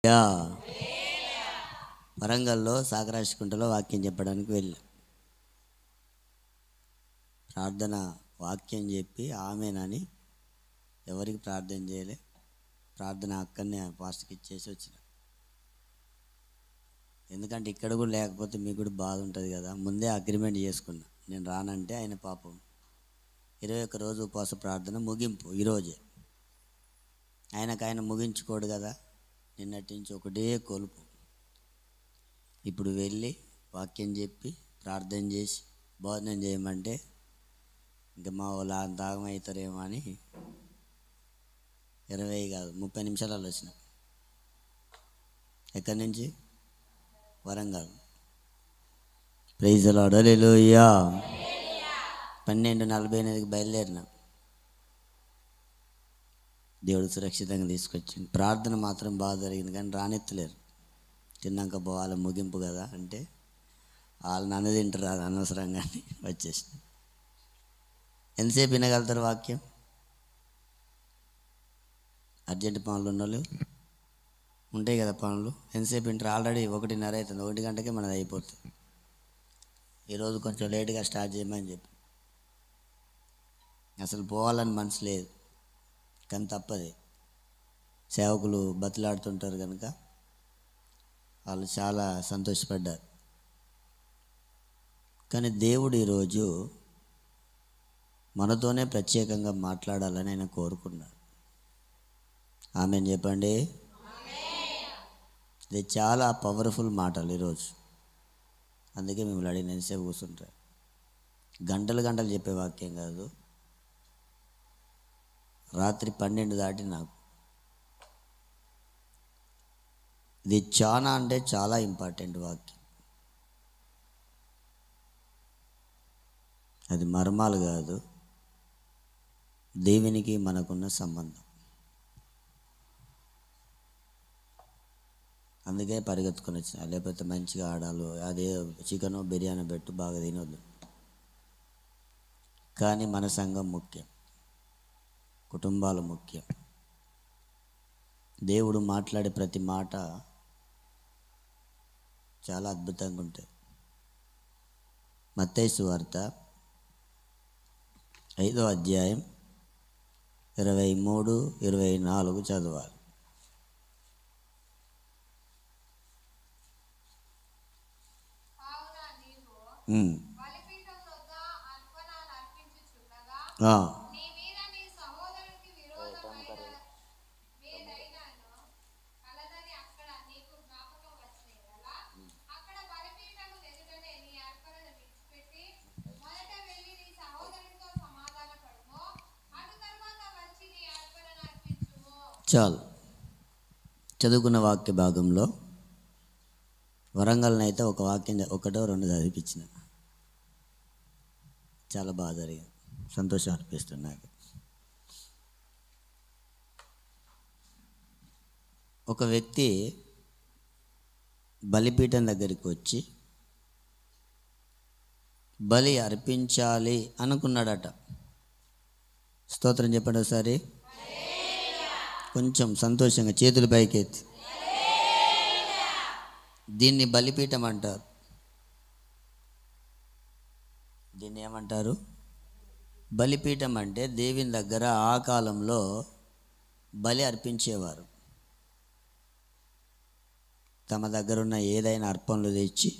Yeah వరంగల్లో సాగరాశకుంటలో వాక్యం చెప్పడానికి వెళ్ళాం. ప్రార్థన వాక్యం చెప్పి ఆమెనని ఎవరికి ప్రార్థన చేయలే. ప్రార్థన అక్కడనే పాస్ట్కి ఇచ్చేసి వచ్చిన. ఎందుకంటే ఇక్కడ కూడా లేకపోతే మీకు కూడా బాధ ఉంటుంది కదా. ముందే అగ్రిమెంట్ చేసుకున్నా, నేను రానంటే ఆయన పాపం 21 రోజు ఉపవాస ప్రార్థన ముగింపు ఈరోజే. ఆయన ముగించుకోడు కదా. నిన్నటి నుంచి ఒకటే కొలుపు. ఇప్పుడు వెళ్ళి వాక్యం చెప్పి ప్రార్థన చేసి భోజనం చేయమంటే ఇంకా మా వాళ్ళు అంత ఆగమవుతారేమో అని 20 కాదు 30 నిమిషాలలో వచ్చిన. ఎక్కడి నుంచి? Warangal. Praise the Lord. Hallelujah. 12:48కి బయలుదేరిన. దేవుడు సురక్షితంగా తీసుకొచ్చింది. ప్రార్థన మాత్రం బాగా జరిగింది, కానీ రానెత్తలేరు. తిన్నాక పోవాలి ముగింపు కదా అంటే వాళ్ళు నన్ను తింటారు, అది అనవసరంగా వచ్చేసిన. ఎంతసేపు వినగలుగుతారు వాక్యం? అర్జెంట్ పనులు ఉన్నోళ్ళు ఉంటాయి కదా పనులు, ఎంతసేపు వింటారు? ఆల్రెడీ 1:30 అవుతుంది, 1 గంటకే మనది అయిపోతుంది. ఈరోజు కొంచెం లేట్గా స్టార్ట్ చేయమని చెప్పి అసలు పోవాలని మనసు లేదు, కానీ తప్పది. సేవకులు బతిలాడుతుంటారు కనుక వాళ్ళు చాలా సంతోషపడ్డారు. కానీ దేవుడు ఈరోజు మనతోనే ప్రత్యేకంగా మాట్లాడాలని ఆయన కోరుకున్నాడు. ఆమెన్ చెప్పండి. ఇది చాలా పవర్ఫుల్ మాటలు ఈరోజు. అందుకే మిమ్మల్ని అడిగిన ఎంతసేపు కూర్చుంటారు. గంటలు గంటలు చెప్పే వాక్యం కాదు. రాత్రి 12 దాటి నాకు ఇది చాలా అంటే చాలా ఇంపార్టెంట్ వాక్యం. అది మర్మాలు కాదు, దేవునికి మనకున్న సంబంధం. అందుకే పరిగెత్తుకొని వచ్చిన. లేకపోతే మంచిగా ఆడాలి, అదే చికెను బిర్యానీ పెట్టు బాగా తినొద్దు. కానీ మన సంఘం ముఖ్యం, కుటుంబాలు ముఖ్యం. దేవుడు మాట్లాడే ప్రతి మాట చాలా అద్భుతంగా ఉంటుంది. మత్తయి సువార్త 5వ అధ్యాయం 23, 24 చదవాలి. చాలు. చదువుకున్న వాక్య భాగంలో వరంగల్నైతే ఒక వాక్యం 1-2 చదివించిన. చాలా బాగా జరిగింది, సంతోషం అనిపిస్తుంది నాకు. ఒక వ్యక్తి బలిపీఠం దగ్గరికి వచ్చి బలి అర్పించాలి అనుకున్నాడట. స్తోత్రం చెప్పండి ఒకసారి. కొంచెం సంతోషంగా చేతులు పైకెత్తి. దీన్ని బలిపీఠం అంటారు. దీన్ని ఏమంటారు? బలిపీఠం అంటే దేవుని దగ్గర ఆ కాలంలో బలి అర్పించేవారు. తమ దగ్గర ఉన్న ఏదైనా అర్పణలు తెచ్చి,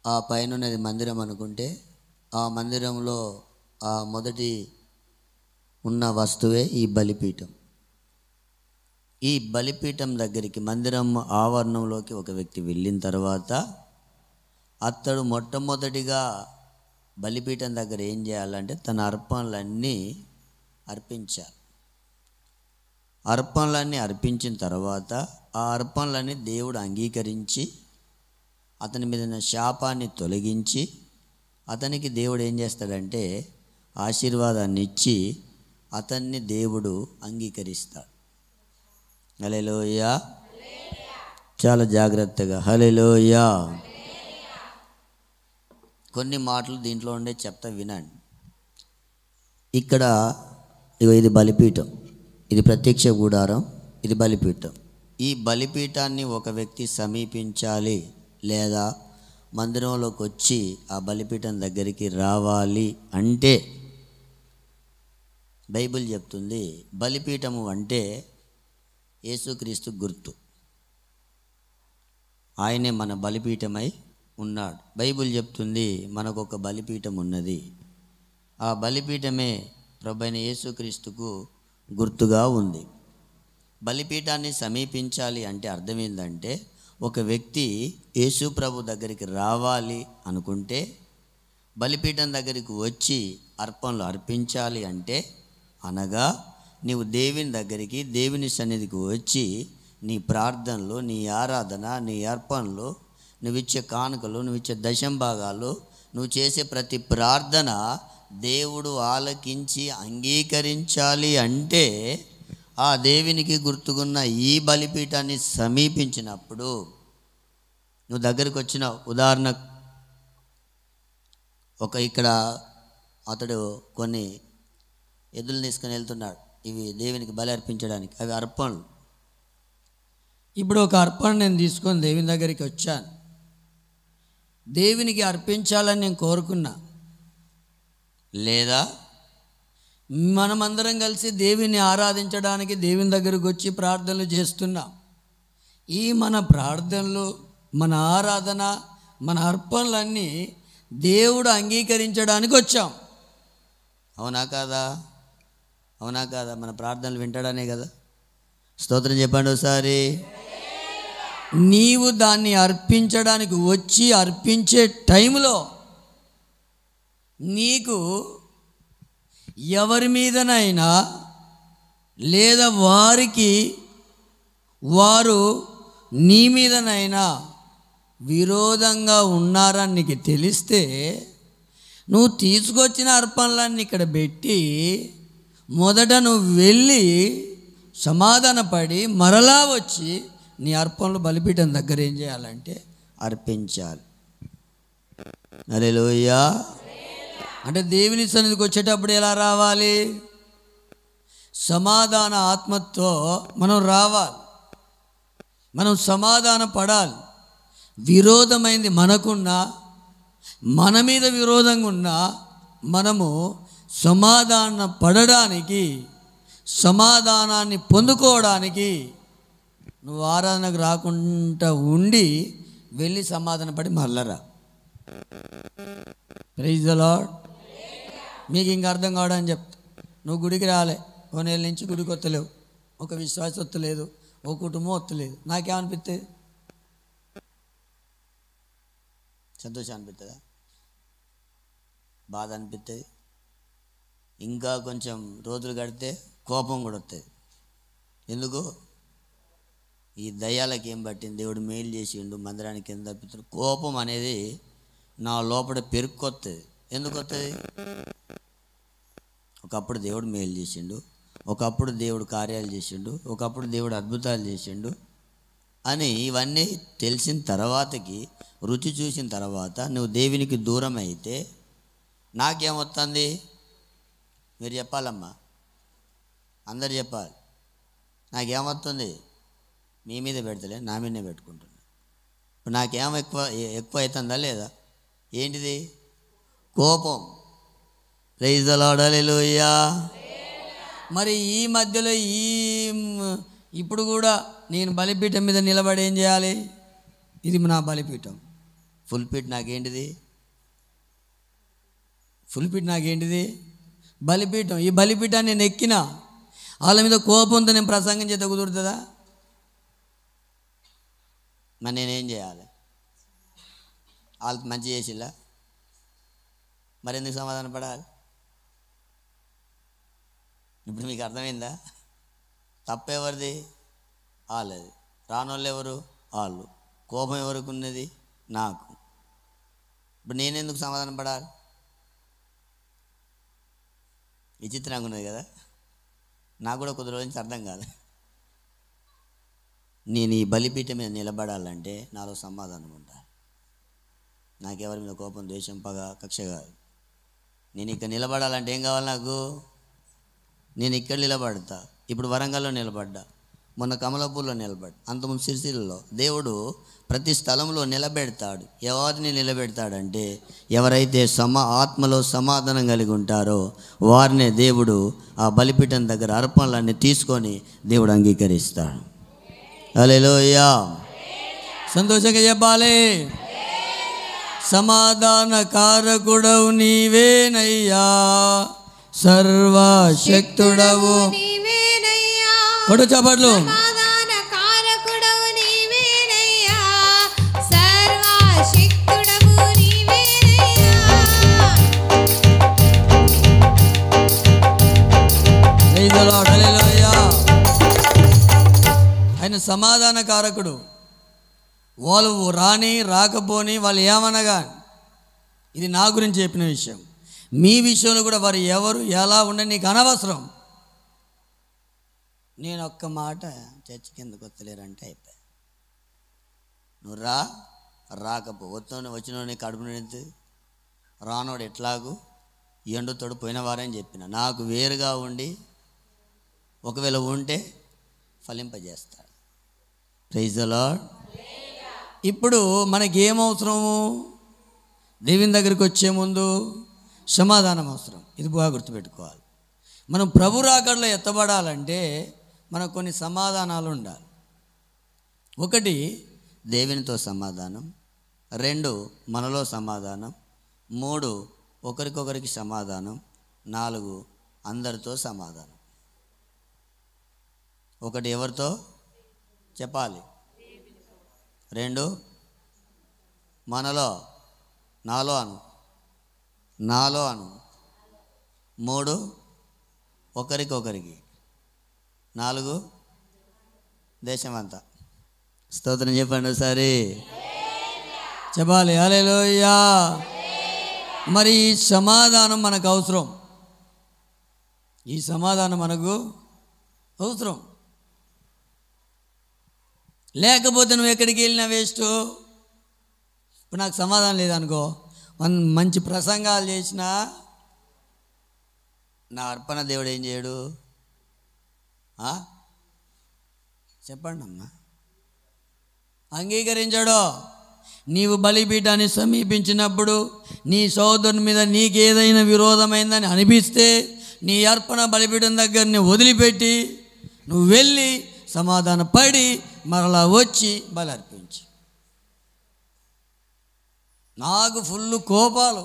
ఆ పైన ఉన్నది మందిరం అనుకుంటే ఆ మందిరంలో ఆ మొదటి ఉన్న వస్తువే ఈ బలిపీఠం. ఈ బలిపీఠం దగ్గరికి, మందిరం ఆవరణంలోకి ఒక వ్యక్తి వెళ్ళిన తర్వాత అతడు మొట్టమొదటిగా బలిపీఠం దగ్గర ఏం చేయాలంటే తన అర్పణలన్నీ అర్పించాలి. అర్పణలన్నీ అర్పించిన తర్వాత ఆ అర్పణలన్నీ దేవుడు అంగీకరించి అతని మీద ఉన్న శాపాన్ని తొలగించి అతనికి దేవుడు ఏం చేస్తాడంటే ఆశీర్వాదాన్ని ఇచ్చి అతన్ని దేవుడు అంగీకరిస్తాడు. హల్లెలూయా. చాలా జాగ్రత్తగా హల్లెలూయా. కొన్ని మాటలు దీంట్లో ఉండే చెప్తా వినండి. ఇక్కడ ఇది బలిపీఠం, ఇది ప్రత్యక్ష గుడారం, ఇది బలిపీఠం. ఈ బలిపీఠాన్ని ఒక వ్యక్తి సమీపించాలి లేదా మందిరంలోకి వచ్చి ఆ బలిపీఠం దగ్గరికి రావాలి అంటే బైబిల్ చెప్తుంది బలిపీఠము అంటే యేసుక్రీస్తు గుర్తు. ఆయనే మన బలిపీఠమై ఉన్నాడు. బైబిల్ చెప్తుంది మనకు ఒక బలిపీఠం ఉన్నది. ఆ బలిపీఠమే ప్రభువైన యేసుక్రీస్తుకు గుర్తుగా ఉంది. బలిపీఠాన్ని సమీపించాలి అంటే అర్థం ఏంటంటే ఒక వ్యక్తి యేసు ప్రభు దగ్గరికి రావాలి అనుకుంటే బలిపీఠం దగ్గరికి వచ్చి అర్పణలు అర్పించాలి అంటే అనగా నీవు దేవుని దగ్గరికి దేవుని సన్నిధికి వచ్చి నీ ప్రార్థనలు, నీ ఆరాధన, నీ అర్పణలు, నువ్వు ఇచ్చే కానుకలు, నువ్వు ఇచ్చే దశంభాగాలు, నువ్వు చేసే ప్రతి ప్రార్థన దేవుడు ఆలకించి అంగీకరించాలి అంటే ఆ దేవునికి గుర్తుకున్న ఈ బలిపీఠాన్ని సమీపించినప్పుడు నువ్వు దగ్గరికి వచ్చిన ఉదాహరణ ఇక్కడ అతడు కొన్ని ఎద్దులు తీసుకొని వెళ్తున్నాడు, ఇవి దేవునికి బలి అర్పించడానికి, అవి అర్పణలు. ఇప్పుడు ఒక అర్పణ నేను తీసుకొని దేవుని దగ్గరికి వచ్చాను, దేవునికి అర్పించాలని నేను కోరుకున్నా. లేదా మనమందరం కలిసి దేవుని ఆరాధించడానికి దేవుని దగ్గరకు వచ్చి ప్రార్థనలు చేస్తున్నాం. ఈ మన ప్రార్థనలు, మన ఆరాధన, మన అర్పణలన్నీ దేవుడు అంగీకరించడానికి వచ్చాం. అవునా కాదా? అవునా కాదా? మన ప్రార్థనలు వింటాడనే కదా. స్తోత్రం చెప్పండి ఒకసారి. నీవు దాన్ని అర్పించడానికి వచ్చి అర్పించే టైంలో నీకు ఎవరి మీదనైనా లేదా వారు నీ మీదనైనా విరోధంగా ఉన్నారని నీకు తెలిస్తే నువ్వు తీసుకొచ్చిన అర్పణలన్నీ ఇక్కడ పెట్టి మొదట నువ్వు వెళ్ళి సమాధానపడి మరలా వచ్చి నీ అర్పణలు బలిపీఠం దగ్గర ఏం చేయాలంటే అర్పించాలి. హల్లెలూయా. అంటే దేవుని సన్నిధికి వచ్చేటప్పుడు ఎలా రావాలి? సమాధాన ఆత్మతో మనం రావాలి, మనం సమాధాన పడాలి. విరోధమైంది మనకున్నా, మన మీద విరోధంగా ఉన్నా మనము సమాధాన పడడానికి, సమాధానాన్ని పొందుకోవడానికి నువ్వు ఆరాధనకు రాకుండా ఉండి వెళ్ళి సమాధాన పడి మళ్ళరా. Praise the lord. మీకు ఇంక అర్థం కావడానికి చెప్తా. నువ్వు గుడికి రాలే, కొన్నేళ్ళ నుంచి గుడికి వస్తలేవు, ఒక విశ్వాసం వస్తలేదు, ఒక కుటుంబం వస్తలేదు, నాకేమనిపిస్తుంది? సంతోషం అనిపిస్తుందా? బాధ అనిపిస్తుంది. ఇంకా కొంచెం రోజులు గడితే కోపం కూడా వస్తుంది. ఎందుకు? ఈ దయ్యాలకి ఏం పట్టింది? దేవుడు మేలు చేసిండు, మందిరానికి ఏం తప్పిస్తాడు. కోపం అనేది నా లోపల పెరుక్కొస్తుంది. ఎందుకు వస్తుంది? ఒకప్పుడు దేవుడు మేలు చేసిండు, ఒకప్పుడు దేవుడు కార్యాలు చేసిండు, ఒకప్పుడు దేవుడు అద్భుతాలు చేసిండు అని ఇవన్నీ తెలిసిన తర్వాతకి, రుచి చూసిన తర్వాత నువ్వు దేవునికి దూరం అయితే నాకేమొస్తుంది? మీరు చెప్పాలమ్మా, అందరు చెప్పాలి. నాకేమొస్తుంది? మీ మీద పెడతలే, నా మీదనే పెట్టుకుంటున్నా. ఇప్పుడు నాకేమో ఎక్కువ అవుతుందా లేదా? ఏంటిది? కోపం. Praise the Lord. హల్లెలూయా. మరి ఈ మధ్యలో ఇప్పుడు కూడా నేను బలిపీఠం మీద నిలబడి ఏం చేయాలి? ఇది నా బలిపీఠం. ఫుల్ పీట్ నాకేంటిది? ఫుల్ పీట్ నాకేంటిది? బలిపీఠం. ఈ బలిపీఠాన్ని నేను ఎక్కినా వాళ్ళ మీద కోపంతో నేను ప్రసంగం చేత కుదురుతుందా? మరి నేనేం చేయాలి? వాళ్ళకి మంచి చేసిలా, మరి ఎందుకు సమాధాన పడాలి? ఇప్పుడు మీకు అర్థమైందా? తప్పెవరిది? వాళ్ళది. రానోళ్ళు ఎవరు? వాళ్ళు. కోపం ఎవరికి ఉన్నది? నాకు. ఇప్పుడు నేనెందుకు సమాధానం పడాలి? విచిత్రంగా ఉన్నది కదా. నాకు కూడా కొద్ది రోజు నుంచి అర్థం కాదు. నేను ఈ బలిపీఠం మీద నిలబడాలంటే నాలో సమాధానం ఉండాలి. నాకెవరి మీద కోపం, ద్వేషం, పగ, కక్ష కాదు. నేను ఇక్కడ నిలబడాలంటే ఏం కావాలి నాకు? నేను ఇక్కడ నిలబడతా. ఇప్పుడు వరంగల్లో నిలబడ్డా, మొన్న కమలాపూర్లో నిలబడి, అంతకుముందు సిరిసిల్లలో. దేవుడు ప్రతి స్థలంలో నిలబెడతాడు. ఎవరిని నిలబెడతాడంటే ఎవరైతే ఆత్మలో సమాధానం కలిగి ఉంటారో వారినే దేవుడు ఆ బలిపీఠం దగ్గర అర్పణలన్నీ తీసుకొని దేవుడు అంగీకరిస్తాడు. హల్లెలూయా. సంతోషంగా చెప్పాలి. సమాధాన కారకుడవు నీవేనయ్యా, సర్వశక్తుడవు కొడు చప్పట్లు. ఆయన సమాధాన కారకుడు. వాళ్ళు రాని రాకపోని వాళ్ళు ఏమనగా, ఇది నా గురించి చెప్పిన విషయం. మీ విషయంలో కూడా వారు ఎవరు ఎలా ఉండని నీకు అనవసరం. నేను ఒక్క మాట, చర్చికి ఎందుకు వస్తలేరంటే అయిపోయి, నువ్వు రాకపో, వచ్చినోని కడుపు నిండి రానోడు ఎట్లాగూ ఎండుతోడు పోయిన వారని చెప్పిన. నాకు వేరుగా ఉండి ఒకవేళ ఉంటే ఫలింపజేస్తాడు. Praise the lord. ఇప్పుడు మనకి ఏమవసరము? దేవుని దగ్గరికి వచ్చే ముందు సమాధానం అవసరం. ఇది బాగా గుర్తుపెట్టుకోవాలి. మనం ప్రభు రాకడలో ఎత్తబడాలంటే మనకు కొన్ని సమాధానాలు ఉండాలి. ఒకటి, దేవునితో సమాధానం. 2, మనలో సమాధానం. 3, ఒకరికొకరికి సమాధానం. 4, అందరితో సమాధానం. 1, ఎవరితో చెప్పాలి? 2, మనలో, నాలో అను. 3, ఒకరికొకరికి. 4, దేశమంతా. స్తోత్రం చెప్పండి ఒకసారి. చెప్పాలి. హల్లెలూయా. మరి ఈ సమాధానం మనకు అవసరం. ఈ సమాధానం మనకు అవసరం. లేకపోతే నువ్వు ఎక్కడికి వెళ్ళినా వేస్ట్. ఇప్పుడు నాకు సమాధానం లేదనుకో, మంచి ప్రసంగాలు చేసినా నా అర్పణ దేవుడు ఏం చేయడు? చెప్పండి అమ్మా. అంగీకరించాడో. నీవు బలిపీఠాన్ని సమీపించినప్పుడు నీ సోదరుని మీద నీకేదైనా విరోధమైందని అనిపిస్తే నీ అర్పణ బలిపీఠం దగ్గరని వదిలిపెట్టి నువ్వు వెళ్ళి సమాధాన పడి మరలా వచ్చి బలి అర్పించి. నాకు ఫుల్ కోపాలు,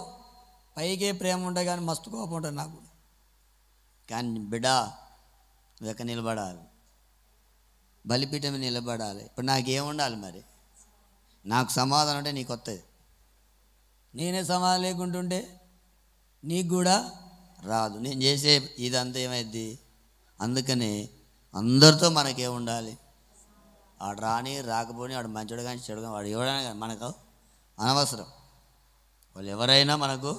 పైకే ప్రేమ ఉంటాయి కానీ మస్తు కోపం ఉంటుంది నాకు. కానీ బిడ్డ వెక్క నిలబడాలి, బలిపీఠం నిలబడాలి. ఇప్పుడు నాకేముండాలి మరి? నాకు సమాధానం అంటే నీకు వస్తుంది. నేనే సమాధానం లేకుంటుంటే నీకు కూడా రాదు. నేను చేసే ఇదంతా ఏమైద్ది? అందుకని అందరితో మనకే ఉండాలి. వాడు రాని రాకపోని, వాడు మంచోడు కానీ చెడు కానీ, వాడు ఎవడైనా కానీ మనకు అనవసరం. వాళ్ళు ఎవరైనా మనకు,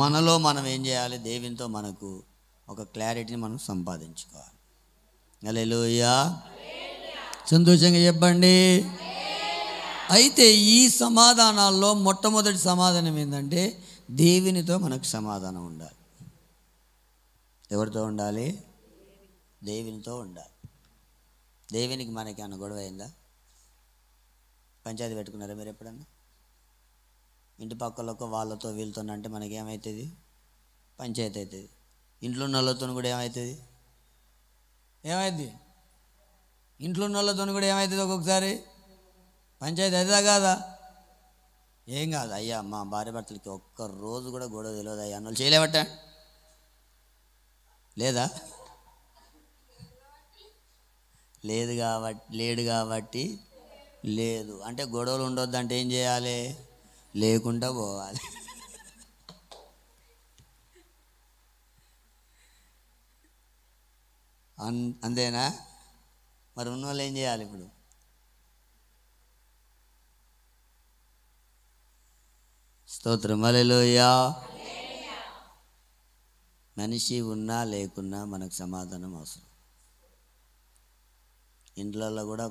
మనలో మనం ఏం చేయాలి? దేవునితో మనకు ఒక క్లారిటీని మనం సంపాదించుకోవాలి. హల్లెలూయా. సంతోషంగా చెప్పండి. అయితే ఈ సమాధానాల్లో మొట్టమొదటి సమాధానం ఏంటంటే దేవునితో మనకు సమాధానం ఉండాలి. ఎవరితో ఉండాలి? దేవునితో ఉండాలి. దేవునికి మనకి అన్న గొడవ అయిందా? పంచాయతీ పెట్టుకున్నారా మీరు ఎప్పుడన్నా? ఇంటి పక్కలతో వాళ్ళతో వీళ్ళతో అంటే మనకి ఏమవుతుంది? పంచాయతీ అవుతుంది. ఇంట్లో ఉన్న వాళ్ళతో కూడా ఏమవుతుంది? ఇంట్లో ఉన్న వాళ్ళతో కూడా ఏమవుతుంది? ఒక్కొక్కసారి పంచాయతీ అవుతుందా కాదా? ఏం కాదు అయ్యా, మా భార్య భర్తలకి ఒక్క రోజు కూడా గొడవ తెలియదు అయ్యా అన్నోళ్ళు చేయలేబట్ట లేదా? లేడు కాబట్టి లేదు అంటే గొడవలు ఉండొద్దు అంటే ఏం చేయాలి? లేకుండా పోవాలి. అంతేనా? మరి ఉన్న వాళ్ళు ఏం చేయాలి ఇప్పుడు? స్తోత్రం. హల్లెలూయా. మనిషి ఉన్నా లేకున్నా మనకు సమాధానం అవసరం. ఇంట్లలో కూడా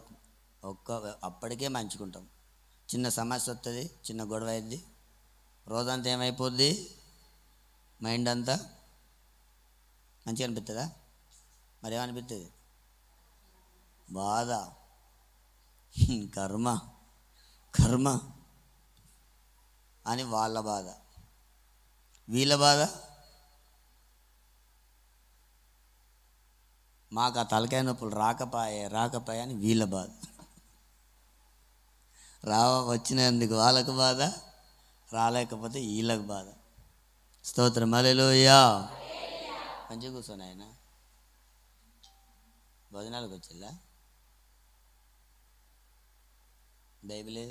అప్పటికే మంచుకుంటాం. చిన్న సమస్య వస్తుంది, చిన్న గొడవ అయింది, రోజంతా ఏమైపోద్ది? మైండ్ అంతా మంచిగా అనిపిస్తుందా? మరి ఏమనిపిస్తుంది? బాధ, కర్మ కర్మ అని వాళ్ళ బాధ. వీళ్ళ బాధ, మాకు ఆ తలకాయ నొప్పులు రాకపాయే అని వీళ్ళ బాధ. వచ్చినందుకు వాళ్ళకు బాధ, రాలేకపోతే వీళ్ళకు బాధ. స్తోత్రం, హల్లెలూయా. మంచిగా కూర్చొని ఆయన భోజనాలకు వచ్చిల్లా. బైబిలే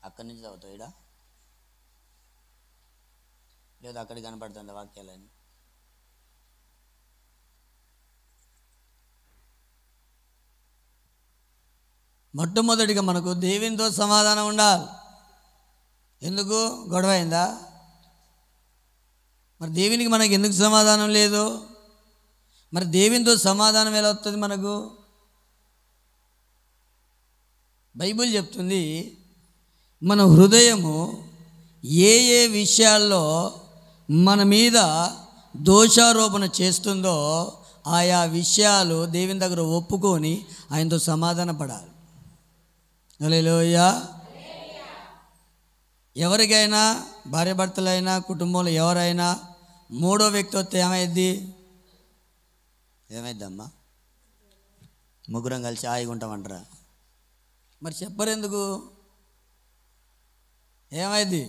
అక్కడి నుంచి చదువుతావు ఇడా, లేదా అక్కడికి కనపడుతుంది వాక్యాలని? మొట్టమొదటిగా మనకు దేవునితో సమాధానం ఉండాలి. ఎందుకు గొడవ అయిందా? మరి దేవునికి మనకి ఎందుకు సమాధానం లేదు? మరి దేవునితో సమాధానం ఎలా వస్తుంది మనకు? బైబిల్ చెప్తుంది, మన హృదయము ఏ ఏ విషయాల్లో మన మీద దోషారోపణ చేస్తుందో ఆయా విషయాలు దేవుని దగ్గర ఒప్పుకొని ఆయనతో సమాధాన పడాలి. హల్లెలూయా. ఎవరికైనా, భార్యాభర్తలైనా, కుటుంబంలో ఎవరైనా మూడో వ్యక్తి వస్తే ఏమైద్దమ్మా? ముగ్గురం కలిసి హాయిగా ఉంటామంటారా? మరి చెప్పరెందుకు? ఏమైంది?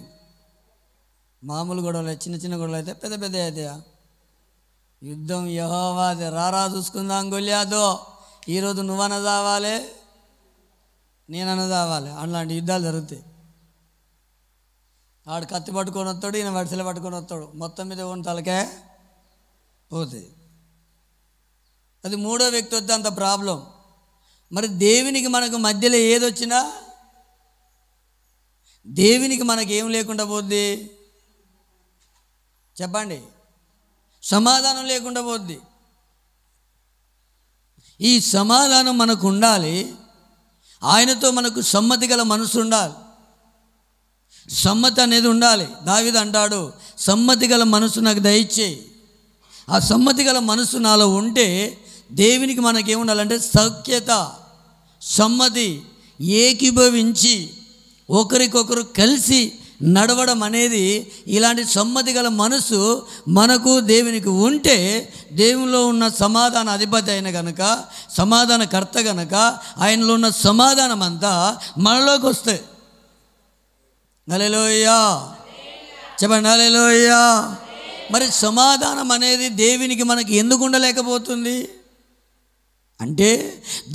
మామూలు గొడవలు, చిన్న చిన్న గొడవలు అయితే పెద్ద పెద్ద అవుతాయా? యుద్ధం యెహోవాదే, రారా చూసుకుందాం గొల్యాదో. ఈరోజు నువ్వన్న చావాలి, నేనన్న చావాలి. అలాంటి యుద్ధాలు జరుగుతాయి. ఆడు కత్తి పట్టుకొని వస్తాడు, ఈయన వడిసెలు పట్టుకొని వస్తాడు, మొత్తం మీద ఉన్న తలకే పోతుంది. అది మూడో వ్యక్తి వస్తే అంత ప్రాబ్లం. మరి దేవునికి మనకు మధ్యలో ఏదొచ్చినా, దేవునికి మనకి ఏం లేకుండా పోద్ది చెప్పండి? సమాధానం లేకుండా పోద్ది. ఈ సమాధానం మనకు ఉండాలి. ఆయనతో మనకు సమ్మతి గల మనసు ఉండాలి. సమ్మతి అనేది ఉండాలి. దావీదు అంటాడు, సమ్మతి గల మనసు నాకు దయచేయి. ఆ సమ్మతి గల మనసు నాలో ఉంటే దేవునికి మనకేముండాలంటే సఖ్యత, సమ్మతి, ఏకీభవించి ఒకరికొకరు కలిసి నడవడం అనేది, ఇలాంటి సమ్మతి గల మనసు మనకు దేవునికి ఉంటే దేవునిలో ఉన్న సమాధాన అధిపతి అయిన కనుక, సమాధానకర్త కనుక ఆయనలో ఉన్న సమాధానం అంతా మనలోకి వస్తాయి. హల్లెలూయా చెప్పండి, హల్లెలూయా. మరి సమాధానం అనేది దేవునికి మనకి ఎందుకు ఉండలేకపోతుంది అంటే,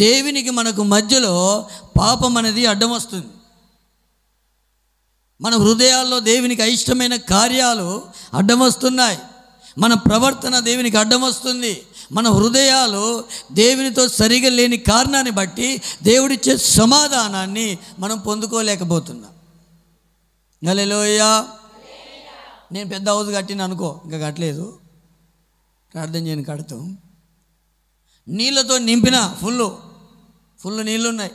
దేవునికి మనకు మధ్యలో పాపం అనేది అడ్డం వస్తుంది. మన హృదయాల్లో దేవునికి అయిష్టమైన కార్యాలు అడ్డం వస్తున్నాయి. మన ప్రవర్తన దేవునికి అడ్డం వస్తుంది. మన హృదయాలు దేవునితో సరిగా లేని కారణాన్ని బట్టి దేవుడిచ్చే సమాధానాన్ని మనం పొందుకోలేకపోతున్నాం. హల్లెలూయా. నేను పెద్ద హౌస్ కట్టిన అనుకో, ఇంకా కట్టలేదు, ప్రార్థన చేయని కడతాం. నీళ్ళతో నింపిన ఫుల్ నీళ్ళు ఉన్నాయి.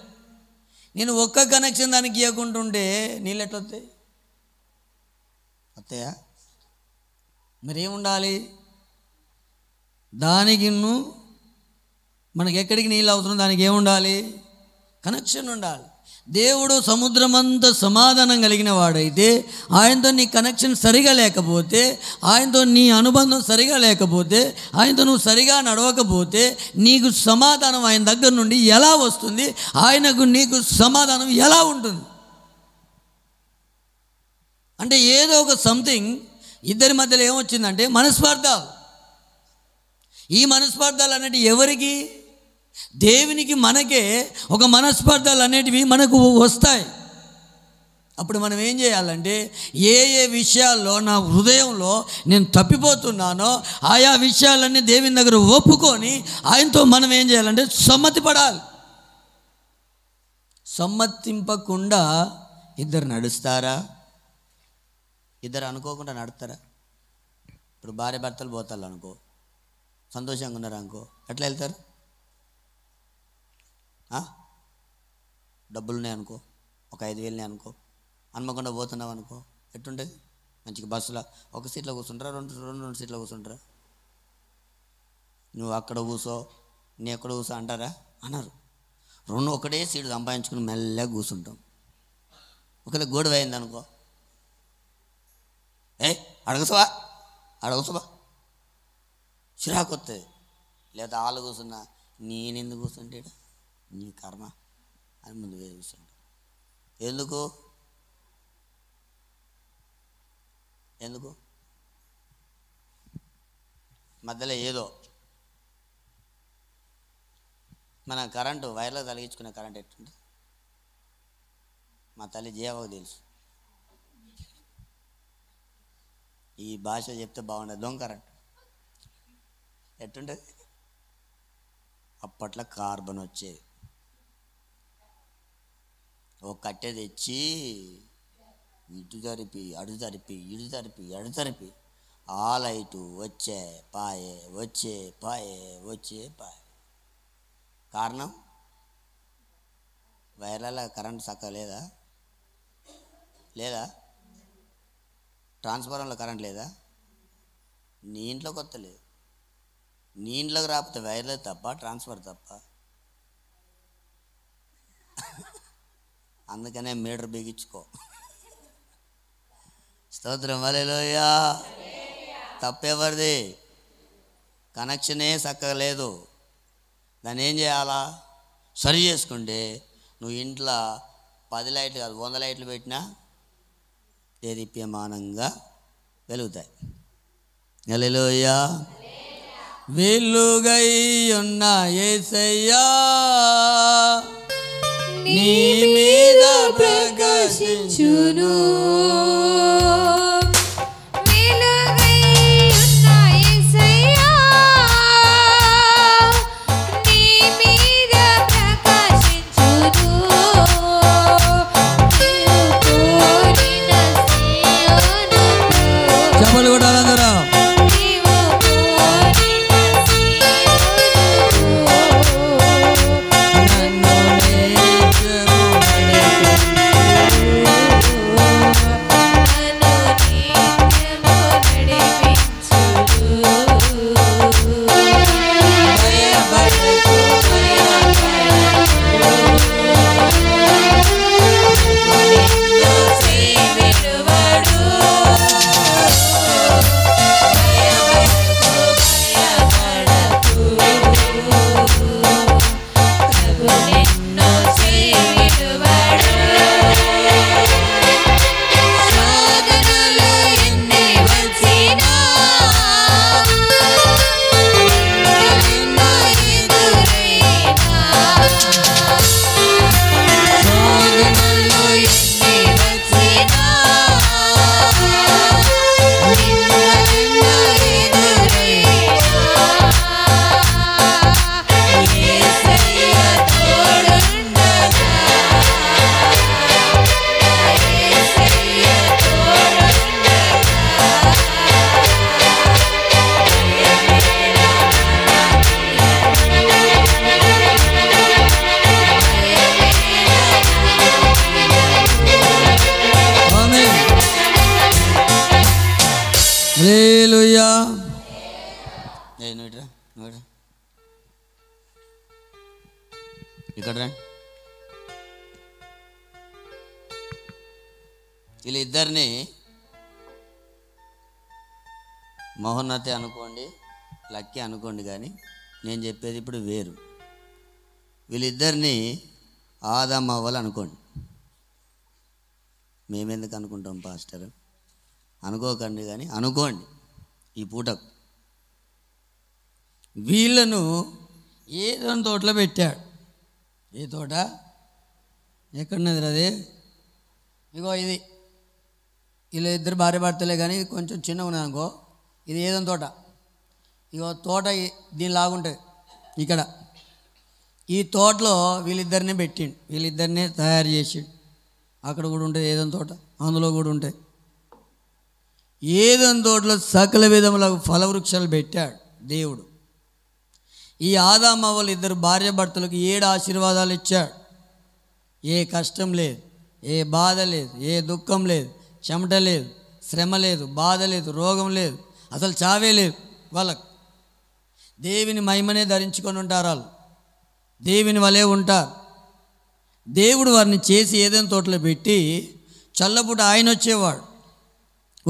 నేను ఒక్క కనెక్షన్ దానికి ఇవ్వకుంటుంటే నీళ్ళు ఎట్లా వస్తాయా? మరి ఏముండాలి దానికి? మనకి ఎక్కడికి నీళ్ళు అవసరం, దానికి ఏముండాలి? కనెక్షన్ ఉండాలి. దేవుడు సముద్రమంతా సమాధానం కలిగిన వాడైతే, ఆయనతో నీ కనెక్షన్ సరిగా లేకపోతే, ఆయనతో నీ అనుబంధం సరిగా లేకపోతే, ఆయనతో నువ్వు సరిగా నడవకపోతే నీకు సమాధానం ఆయన దగ్గర నుండి ఎలా వస్తుంది? ఆయనకు నీకు సమాధానం ఎలా ఉంటుంది? అంటే ఏదో ఒక సంథింగ్ ఇద్దరి మధ్యలో ఏమొచ్చిందంటే మనస్పార్థాలు. ఈ మనస్పార్థాలు అనేటివి ఎవరికి? దేవునికి మనకే ఒక మనస్పర్ధలు అనేటివి మనకు వస్తాయి. అప్పుడు మనం ఏం చేయాలంటే, ఏ ఏ విషయాల్లో నా హృదయంలో నేను తప్పిపోతున్నానో ఆయా విషయాలన్నీ దేవుని దగ్గర ఒప్పుకొని ఆయనతో మనం ఏం చేయాలంటే సమ్మతి పడాలి. సమ్మతింపకుండా ఇద్దరు నడుస్తారా? ఇద్దరు అనుకోకుండా నడుస్తారా? ఇప్పుడు భార్య భర్తలు పోతారు అనుకో, సంతోషంగా ఉన్నారు అనుకో, ఎట్లా వెళ్తారు? డబ్బులున్నాయి అనుకో, ఒక 5,000 అనుకో, హన్మకొండ పోతున్నావు అనుకో, ఎట్టుంటుంది? మంచిగా బస్సులో ఒక సీట్లో కూర్చుంటారా, రెండు సీట్లో కూర్చుంటారా? నువ్వు అక్కడ కూర్చో, నీ ఎక్కడ కూర్చో అంటారా? అన్నారు. రెండు ఒకటే సీటు సంపాదించుకుని మెల్లగా కూర్చుంటాం. ఒకవేళ గొడవ అయింది అనుకో, అడగసవా చిరాకు వస్తుంది. లేదా వాళ్ళు కూర్చున్నా నేను ఎందుకు కూర్చుంటే నీ కర్మ అని ముందుగా కూర్చుంటాం. ఎందుకు మధ్యలో ఏదో మన కరెంటు వైర్లో తలిగించుకునే కరెంట్ ఎట్టుంటే మా తల్లి జీవకు తెలుసు. ఈ భాష చెప్తే బాగుండదు. దొంగ కరెంట్ ఎట్టుంటుంది? అప్పట్లో కార్బన్ వచ్చేది. ఒక కట్టె తెచ్చి ఇటు తరిపి అడు తరిపి ఇటు తరిపి అడు తరిపి ఆ లైటు వచ్చే పాయే కారణం వైర్లలో కరెంట్ చక్కగా లేదా ట్రాన్స్ఫార్మర్లో కరెంట్ లేదా? నీ ఇంట్లోకి వస్తలేదు. నీ ఇంట్లోకి రాకపోతే వైర్లే తప్ప ట్రాన్స్ఫర్ తప్ప. అందుకనే మీటర్ బిగించుకో. స్తోత్రం, హల్లెలూయా. తప్పెవరిది? కనెక్షనే చక్కగా లేదు. దాన్ని ఏం చేయాలా? సరి చేసుకుంటే నువ్వు ఇంట్లో 10 లైట్లు కాదు 100 లైట్లు పెట్టినా దేదీప్యమానంగా వెలుగుతాయి. హల్లెలూయా. వెలుగై ఉన్న యేసయ్యా నీ మీద ప్రకాశించును. హల్లెలూయా. ఇక్కడ రండి. వీళ్ళిద్దరిని మహోన్నతి అనుకోండి, లక్కీ అనుకోండి, కానీ నేను చెప్పేది ఇప్పుడు వేరు. వీళ్ళిద్దరిని ఆదాము అవ్వాలి అనుకోండి. మేమెందుకు అనుకుంటాం పాస్టర్? అనుకోకండి, కానీ అనుకోండి. ఈ పూటకు వీళ్ళను ఏదో తోటలో పెట్టాడు. ఏ తోట? ఎక్కడున్నది అది? ఇగో ఇది. వీళ్ళు ఇద్దరు భార్య భర్తలే, కానీ కొంచెం చిన్నగా ఉన్నది అనుకో. ఇది ఏదో తోట. ఇగో తోట దీని లాగుంటుంది. ఇక్కడ ఈ తోటలో వీళ్ళిద్దరినే పెట్టిండు, వీళ్ళిద్దరినే తయారు చేసిండు. అక్కడ కూడా ఉంటుంది ఏదో తోట, అందులో కూడా ఉంటాయి. ఏదో తోటలో సకల విధముల ఫలవృక్షాలు పెట్టాడు దేవుడు. ఈ ఆదాము అవ్వలు ఇద్దరు భార్య భర్తలకు 7 ఆశీర్వాదాలు ఇచ్చాడు. ఏ కష్టం లేదు, ఏ బాధ లేదు, ఏ దుఃఖం లేదు, చెమట లేదు, శ్రమ లేదు, బాధ లేదు, రోగం లేదు, అసలు చావే లేదు వాళ్ళకు. దేవుని మహిమనే ధరించుకొని ఉంటారు. వాళ్ళు దేవుని వలె ఉంటారు. దేవుడు వారిని చేసి ఏదైనా తోటలో పెట్టి చల్లపుట ఆయన వచ్చేవాడు,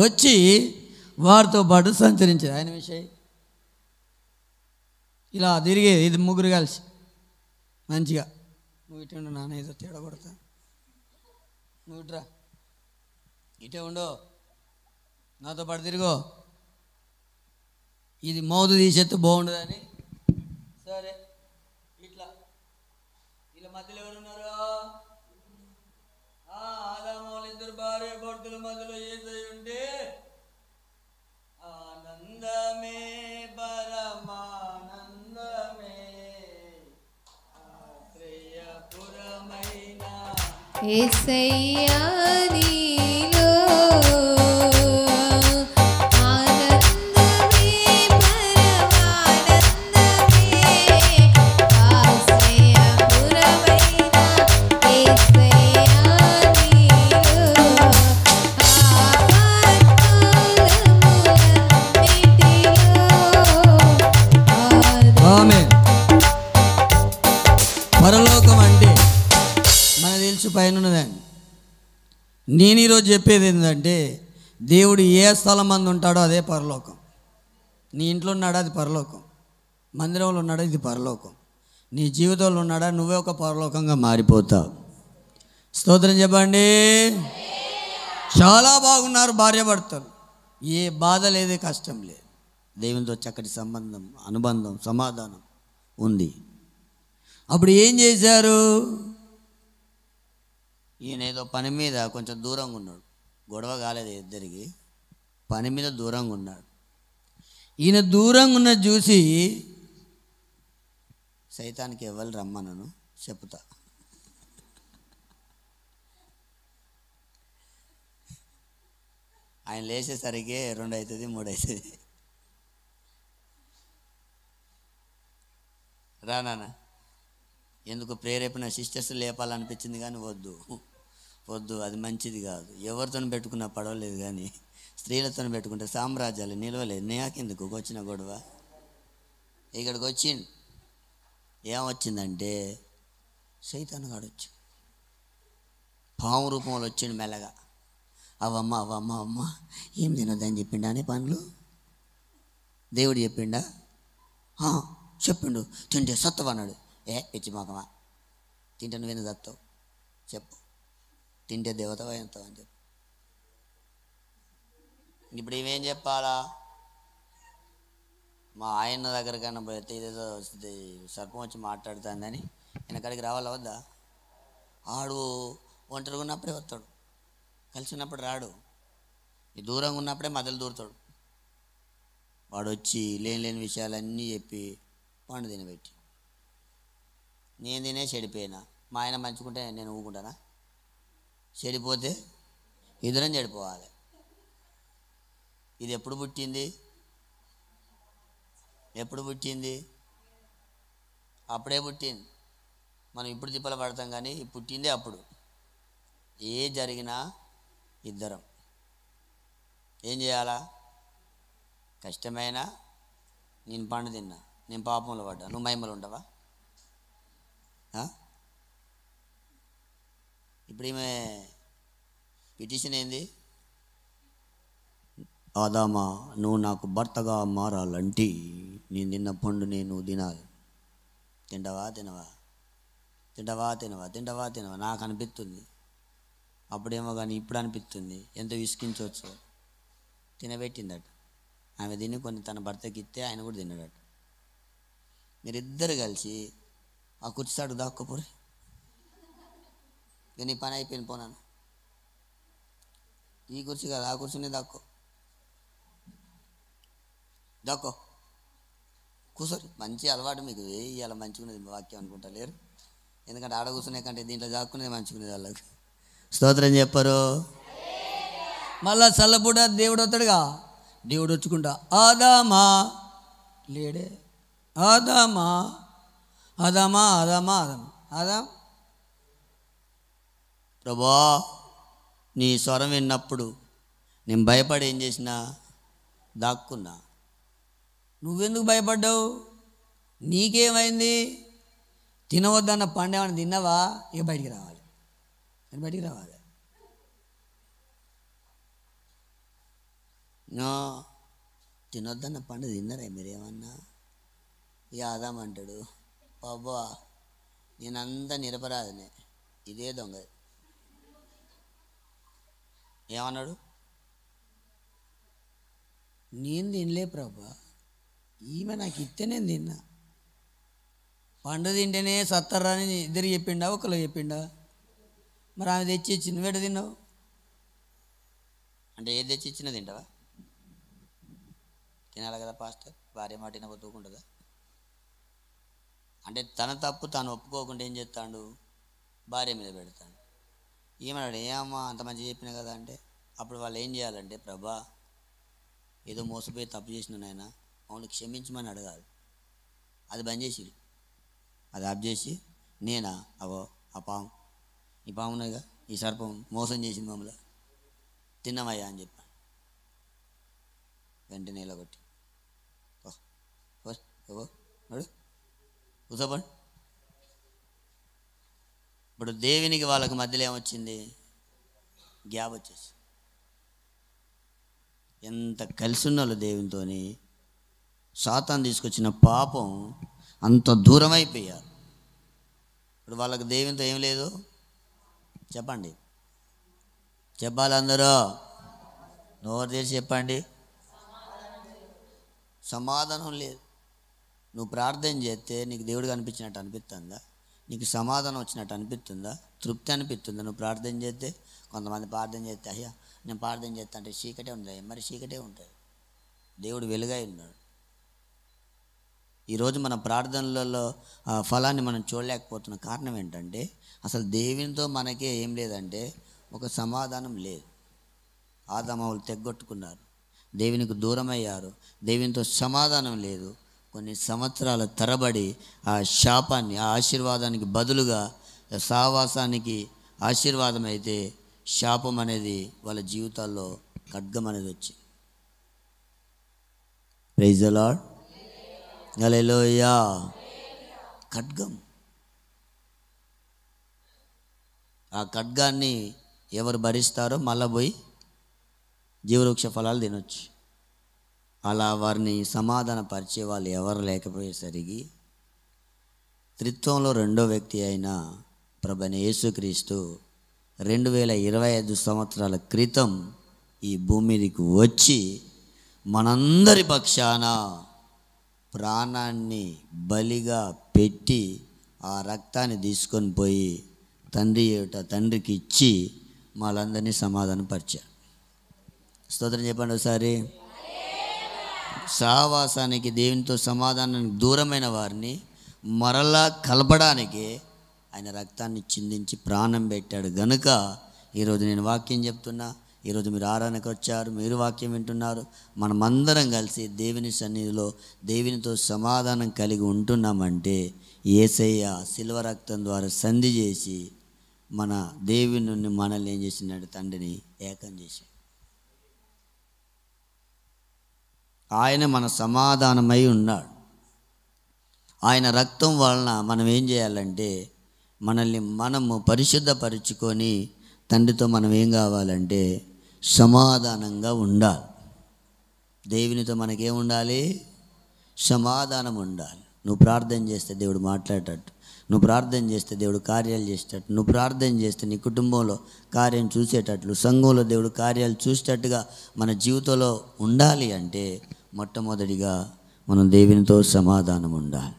వచ్చి వారితో పాటు సంచరించేది. ఆయన విషయం ఇలా తిరిగేది. ఇది ముగ్గురు కలిసి మంచిగా. నువ్వు ఇటే ఉండు నాన్న, ఏదో తేడా కొడతా. నువ్వు ఇట్రా, ఇటే ఉండో, నాతో పాటు తిరిగో. ఇది మౌతు తీసేస్తే బాగుండదని. సరే, ఇట్లా ఇలా మధ్యలో ఎవరున్నారు? ఆదామోళ్ళ ఇద్దరు భార్య భర్తల మధ్యలో యేసయ్య ఉంటే ఆనందమే పరమానందమే ఆశ్రయపురమైన యేసయ్యా నీలో ఆనందమే పరమానందమే ఆశ్రయపురమైన యేసయ్యా నీలో ఆమేన్. పరలోకం అంటే మనకు తెలుసు పైన ఉన్నదండి. నేను ఈరోజు చెప్పేది ఏంటంటే, దేవుడు ఏ స్థలం మంది ఉంటాడో అదే పరలోకం. నీ ఇంట్లో ఉన్నాడా, అది పరలోకం. మందిరంలో ఉన్నాడా, ఇది పరలోకం. నీ జీవితంలో ఉన్నాడా, నువ్వే ఒక పరలోకంగా మారిపోతావు. స్తోత్రం చెప్పండి. చాలా బాగున్నారు భార్యాభర్తలు, ఏ బాధ లేదు, కష్టం లేదు. దేవునితో చక్కటి సంబంధం, అనుబంధం, సమాధానం ఉంది. అప్పుడు ఏం చేశారు? ఈయన ఏదో పని మీద కొంచెం దూరంగా ఉన్నాడు. గొడవ కాలేదు ఇద్దరికి, పని మీద దూరంగా ఉన్నాడు. ఈయన దూరంగా ఉన్నది చూసి సైతానికి ఎవరు రమ్మనను చెప్తా. ఆయన లేచేసరికి 2 అవుతుంది, 3 అవుతుంది. రా నాన్న, ఎందుకు ప్రేరేపణ సిస్టర్స్ లేపాలనిపించింది, కానీ వద్దు, అది మంచిది కాదు. ఎవరితో పెట్టుకున్నా పడవలేదు, కానీ స్త్రీలతో పెట్టుకుంటే సామ్రాజ్యాలు నిలవలేదు. నాకెందుకు వచ్చిన గొడవ? ఇక్కడికి వచ్చింది. ఏమొచ్చిందంటే సైతాను గాడు వచ్చి పాము రూపంలో వచ్చిండు మెల్లగా. అవ్వమ్మ ఏం తినొద్దని చెప్పిండా అనే పనులు దేవుడు చెప్పిండా? చెప్పిండు. తింటే సత్తవు అన్నాడు. పిచ్చి మొకమా, తింటే నువ్వెందుకు సత్తావు చెప్పు, తింటే దేవతవా ఎంతవు అని చెప్పు. ఇప్పుడు ఇవేం చెప్పాలా? మా ఆయన దగ్గరకన్నా పోతే ఇదేదో సర్పం వచ్చి మాట్లాడుతుందని వెనకాడికి రావాలా వద్దా? ఆడు ఒంటరిగా ఉన్నప్పుడే వస్తాడు, కలిసి ఉన్నప్పుడు రాడు. ఈ దూరంగా ఉన్నప్పుడే మధ్యలో దూరుతాడు. వాడు వచ్చి లేని విషయాలన్నీ చెప్పి పండు తినబెట్టి, నేను తినే చెడిపోయినా. మా ఆయన మంచుకుంటే నేను ఊకుంటానా? చెడిపోతే ఇద్దరం చెడిపోవాలి. ఇది ఎప్పుడు పుట్టింది? అప్పుడే పుట్టింది. మనం ఇప్పుడు తిప్పలు పడతాం, కానీ పుట్టిందే అప్పుడు. ఏ జరిగినా ఇద్దరం ఏం చేయాలా? కష్టమైనా నేను పండు తిన్నా, నేను పాపంలో పడ్డా, నువ్వు మహిమలు ఉండవా? ఇప్పుడు ఈమె పిటిషన్ ఏంది? ఆదామా, నువ్వు నాకు భర్తగా మారాలంటే నేను తిన్న పండు నేను తినాలి. తినవా నాకు అనిపిస్తుంది. అప్పుడేమో కానీ ఇప్పుడు అనిపిస్తుంది. ఎంత విసికించవచ్చు. తినబెట్టిందట ఆమె. తిని కొన్ని తన భర్తకి ఇస్తే ఆయన కూడా తిన్నాడట. మీరిద్దరు కలిసి ఆ కుర్చీసాడు దాక్కోపోరు. ఇక నీ పని అయిపోయింది, పోనాను. ఈ కుర్చీ కాదు, ఆ కుర్చీనే దాక్కో కూర్చోరు. మంచి అలవాటు మీకు. ఇవాళ మంచిగున్నది వాక్యం అనుకుంటా లేరు. ఎందుకంటే ఆడ కూర్చునే కంటే దీంట్లో దాక్కునేది మంచిగున్నది వాళ్ళకి. స్తోత్రం చెప్పరు. మళ్ళా చల్లపూట దేవుడు వస్తాడుగా. దేవుడు వచ్చుకుంటా ఆదామా లేడే, ఆదామా ప్రభా, నీ స్వరం విన్నప్పుడు నేను భయపడి ఏం చేసినా దాక్కున్నా. నువ్వెందుకు భయపడ్డావు? నీకేమైంది? తినవద్దన్న పండు ఏమైనా తిన్నావా? ఇక బయటికి రావాలి, బయటికి రావాలి. తినొద్దన్న పండు తిన్నారా మీరేమన్నా? ఇక ఆదామంటాడు, బాబా నేనంతా నిరపరాధనే, ఇదే దొంగ. ఏమన్నాడు? నేను తినలే ప్రభా, ఈమె నాకు ఇస్తే నేను తిన్నా. పండు తింటేనే సత్తర్రాని ఇద్దరు చెప్పిండా, ఒకళ్ళు చెప్పిండా? మరి ఆమె తెచ్చి ఇచ్చి నువ్వేట తిన్నావు అంటే ఏది తెచ్చి ఇచ్చినా తింటావా? తినాలి కదా పాస్టర్, భార్య మాట వినబోతుంటుందా? అంటే తన తప్పు తాను ఒప్పుకోకుండా ఏం చేస్తాడు? భార్య మీద పెడతాడు. ఏమన్నాడు? ఏమమ్మా అంత మంచిగా చెప్పినా కదా అంటే, అప్పుడు వాళ్ళు ఏం చేయాలంటే, ప్రభా ఏదో మోసపోయి తప్పు చేసిన నాయన అవును క్షమించమని అడగాలి. అది బంద్ చేసి, అది ఆఫ్ చేసి, నేనా అవో ఆ పాము, ఈ పామునగా ఈ సర్పం మోసం చేసింది మమ్మల్ని, తిన్నామయ్యా అని చెప్పాను. వెంటనే ఇలా కొట్టి నడు కూర్చోపండి. ఇప్పుడు దేవునికి వాళ్ళకి మధ్యలో ఏమొచ్చింది? గ్యాప్ వచ్చేసి. ఎంత కలిసి ఉన్నోళ్ళు దేవునితోని, సాతాను తీసుకొచ్చిన పాపం అంత దూరం అయిపోయారు. ఇప్పుడు వాళ్ళకి దేవునితో ఏం లేదు. చెప్పండి, చెప్పాలి అందరూ, నోరు తెరిచి చెప్పండి. సమాధానం లేదు. నువ్వు ప్రార్థన చేస్తే నీకు దేవుడు కనిపించినట్టు అనిపిస్తుందా? నీకు సమాధానం వచ్చినట్టు అనిపిస్తుందా? తృప్తి అనిపిస్తుందా నువ్వు ప్రార్థన చేస్తే? కొంతమంది ప్రార్థన చేస్తే అయ్యా నేను ప్రార్థన చేస్తా అంటే చీకటే ఉంది. మరి చీకటే ఉంటుంది, దేవుడు వెలుగై ఉన్నాడు. ఈరోజు మన ప్రార్థనలలో ఫలాన్ని మనం చూడలేకపోతున్న కారణం ఏంటంటే, అసలు దేవునితో మనకే ఏం లేదంటే ఒక సమాధానం లేదు. ఆదామవులు తెగ్గొట్టుకున్నారు, దేవునికి దూరం అయ్యారు, దేవునితో సమాధానం లేదు. కొన్ని సంవత్సరాల తరబడి ఆ శాపాన్ని ఆ ఆశీర్వాదానికి బదులుగా సావాసానికి ఆశీర్వాదం అయితే శాపం అనేది వాళ్ళ జీవితాల్లో ఖడ్గం అనేది వచ్చింది. ప్రైజ్ ది లార్డ్, హల్లెలూయా. ఖడ్గం, ఆ ఖడ్గాన్ని ఎవరు భరిస్తారో మళ్ళా పోయి జీవవృక్ష ఫలాలు తినొచ్చు. అలా వారిని సమాధానపరిచే వాళ్ళు ఎవరు లేకపోయేసరికి త్రిత్వంలో రెండో వ్యక్తి అయిన ప్రభువైన యేసుక్రీస్తు 2025 సంవత్సరాల క్రితం ఈ భూమి మీదకి వచ్చి మనందరి పక్షాన ప్రాణాన్ని బలిగా పెట్టి ఆ రక్తాన్ని తీసుకొని పోయి తండ్రికి ఇచ్చి వాళ్ళందరినీ సమాధానపరిచారు. స్తోత్రం చెప్పండి ఒకసారి. సహవాసానికి దేవునితో సమాధానానికి దూరమైన వారిని మరలా కలపడానికి ఆయన రక్తాన్ని చిందించి ప్రాణం పెట్టాడు గనుక ఈరోజు నేను వాక్యం చెప్తున్నా, ఈరోజు మీరు ఆరాధనకు వచ్చారు, మీరు వాక్యం వింటున్నారు. మనమందరం కలిసి దేవుని సన్నిధిలో దేవునితో సమాధానం కలిగి ఉంటున్నామంటే యేసయ్య శిలువ రక్తం ద్వారా సంధి చేసి మన దేవుని నుండి మనల్ని ఏం చేసినాడు? తండ్రిని ఏకం చేశాడు. ఆయన మన సమాధానమై ఉన్నాడు. ఆయన రక్తం వలన మనం ఏం చేయాలంటే మనల్ని మనము పరిశుద్ధపరుచుకొని తండ్రితో మనం ఏం కావాలంటే సమాధానంగా ఉండాలి. దేవునితో మనకేం ఉండాలి? సమాధానం ఉండాలి. నువ్వు ప్రార్థన చేస్తే దేవుడు మాట్లాడేటట్టు, నువ్వు ప్రార్థన చేస్తే దేవుడు కార్యాలు చేసేటట్టు, నువ్వు ప్రార్థన చేస్తే నీ కుటుంబంలో కార్యం చూసేటట్లు, సంఘంలో దేవుడు కార్యాలు చూసేటట్టుగా మన జీవితంలో ఉండాలి అంటే మొట్టమొదటిగా మనం దేవునితో సమాధానం ఉండాలి.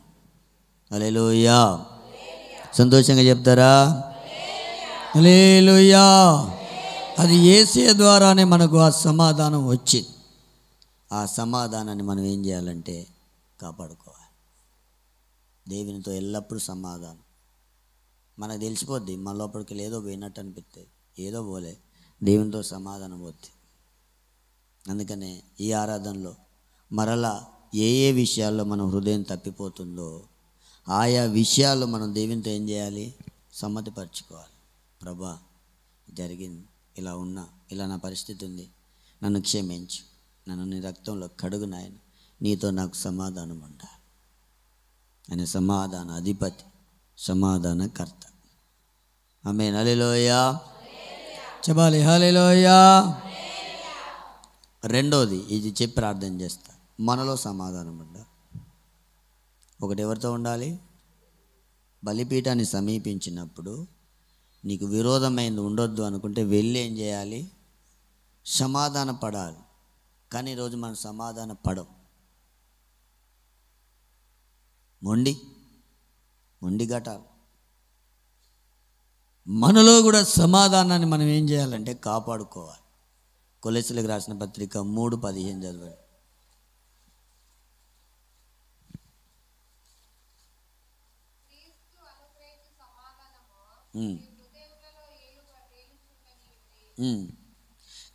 హల్లెలూయా. సంతోషంగా చెప్తారా? హల్లెలూయా. అది యేసయ్య ద్వారానే మనకు ఆ సమాధానం వచ్చింది. ఆ సమాధానాన్ని మనం ఏం చేయాలంటే కాపాడుకోవాలి. దేవునితో ఎల్లప్పుడూ సమాధానం. మనకు తెలిసిపోద్ది మన లోపలికి ఏదో పోయినట్టు అనిపిస్తుంది, ఏదో పోలే, దేవునితో సమాధానం పోద్ది. అందుకనే ఈ ఆరాధనలో మరలా ఏ ఏ విషయాల్లో మన హృదయం తప్పిపోతుందో ఆయా విషయాల్లో మనం దేవునితో ఏం చేయాలి? సమ్మతిపరచుకోవాలి. ప్రభా జరిగింది, ఇలా ఉన్నా, ఇలా నా పరిస్థితి ఉంది, నన్ను క్షమించు, నన్ను నీ రక్తంలో కడుగు నాయన, నీతో నాకు సమాధానం ఉండాలి. ఆయన సమాధాన అధిపతి, సమాధానకర్త. ఆమేన్. హల్లెలూయా. చెప్పాలి హల్లెలూయా. రెండోది ఇది చెప్పి ప్రార్థన చేస్తా, మనలో సమాధానం ఉండాలి. ఒకటి ఎవరితో ఉండాలి? బలిపీఠాన్ని సమీపించినప్పుడు నీకు విరోధమైంది ఉండొద్దు అనుకుంటే వెళ్ళి ఏం చేయాలి? సమాధాన పడాలి. కానీ ఈరోజు మనం సమాధాన పడం. మొండి గటాలు. మనలో కూడా సమాధానాన్ని మనం ఏం చేయాలంటే అంటే కాపాడుకోవాలి. కొలెస్సీలకు రాసిన పత్రిక 3:15 చదవండి.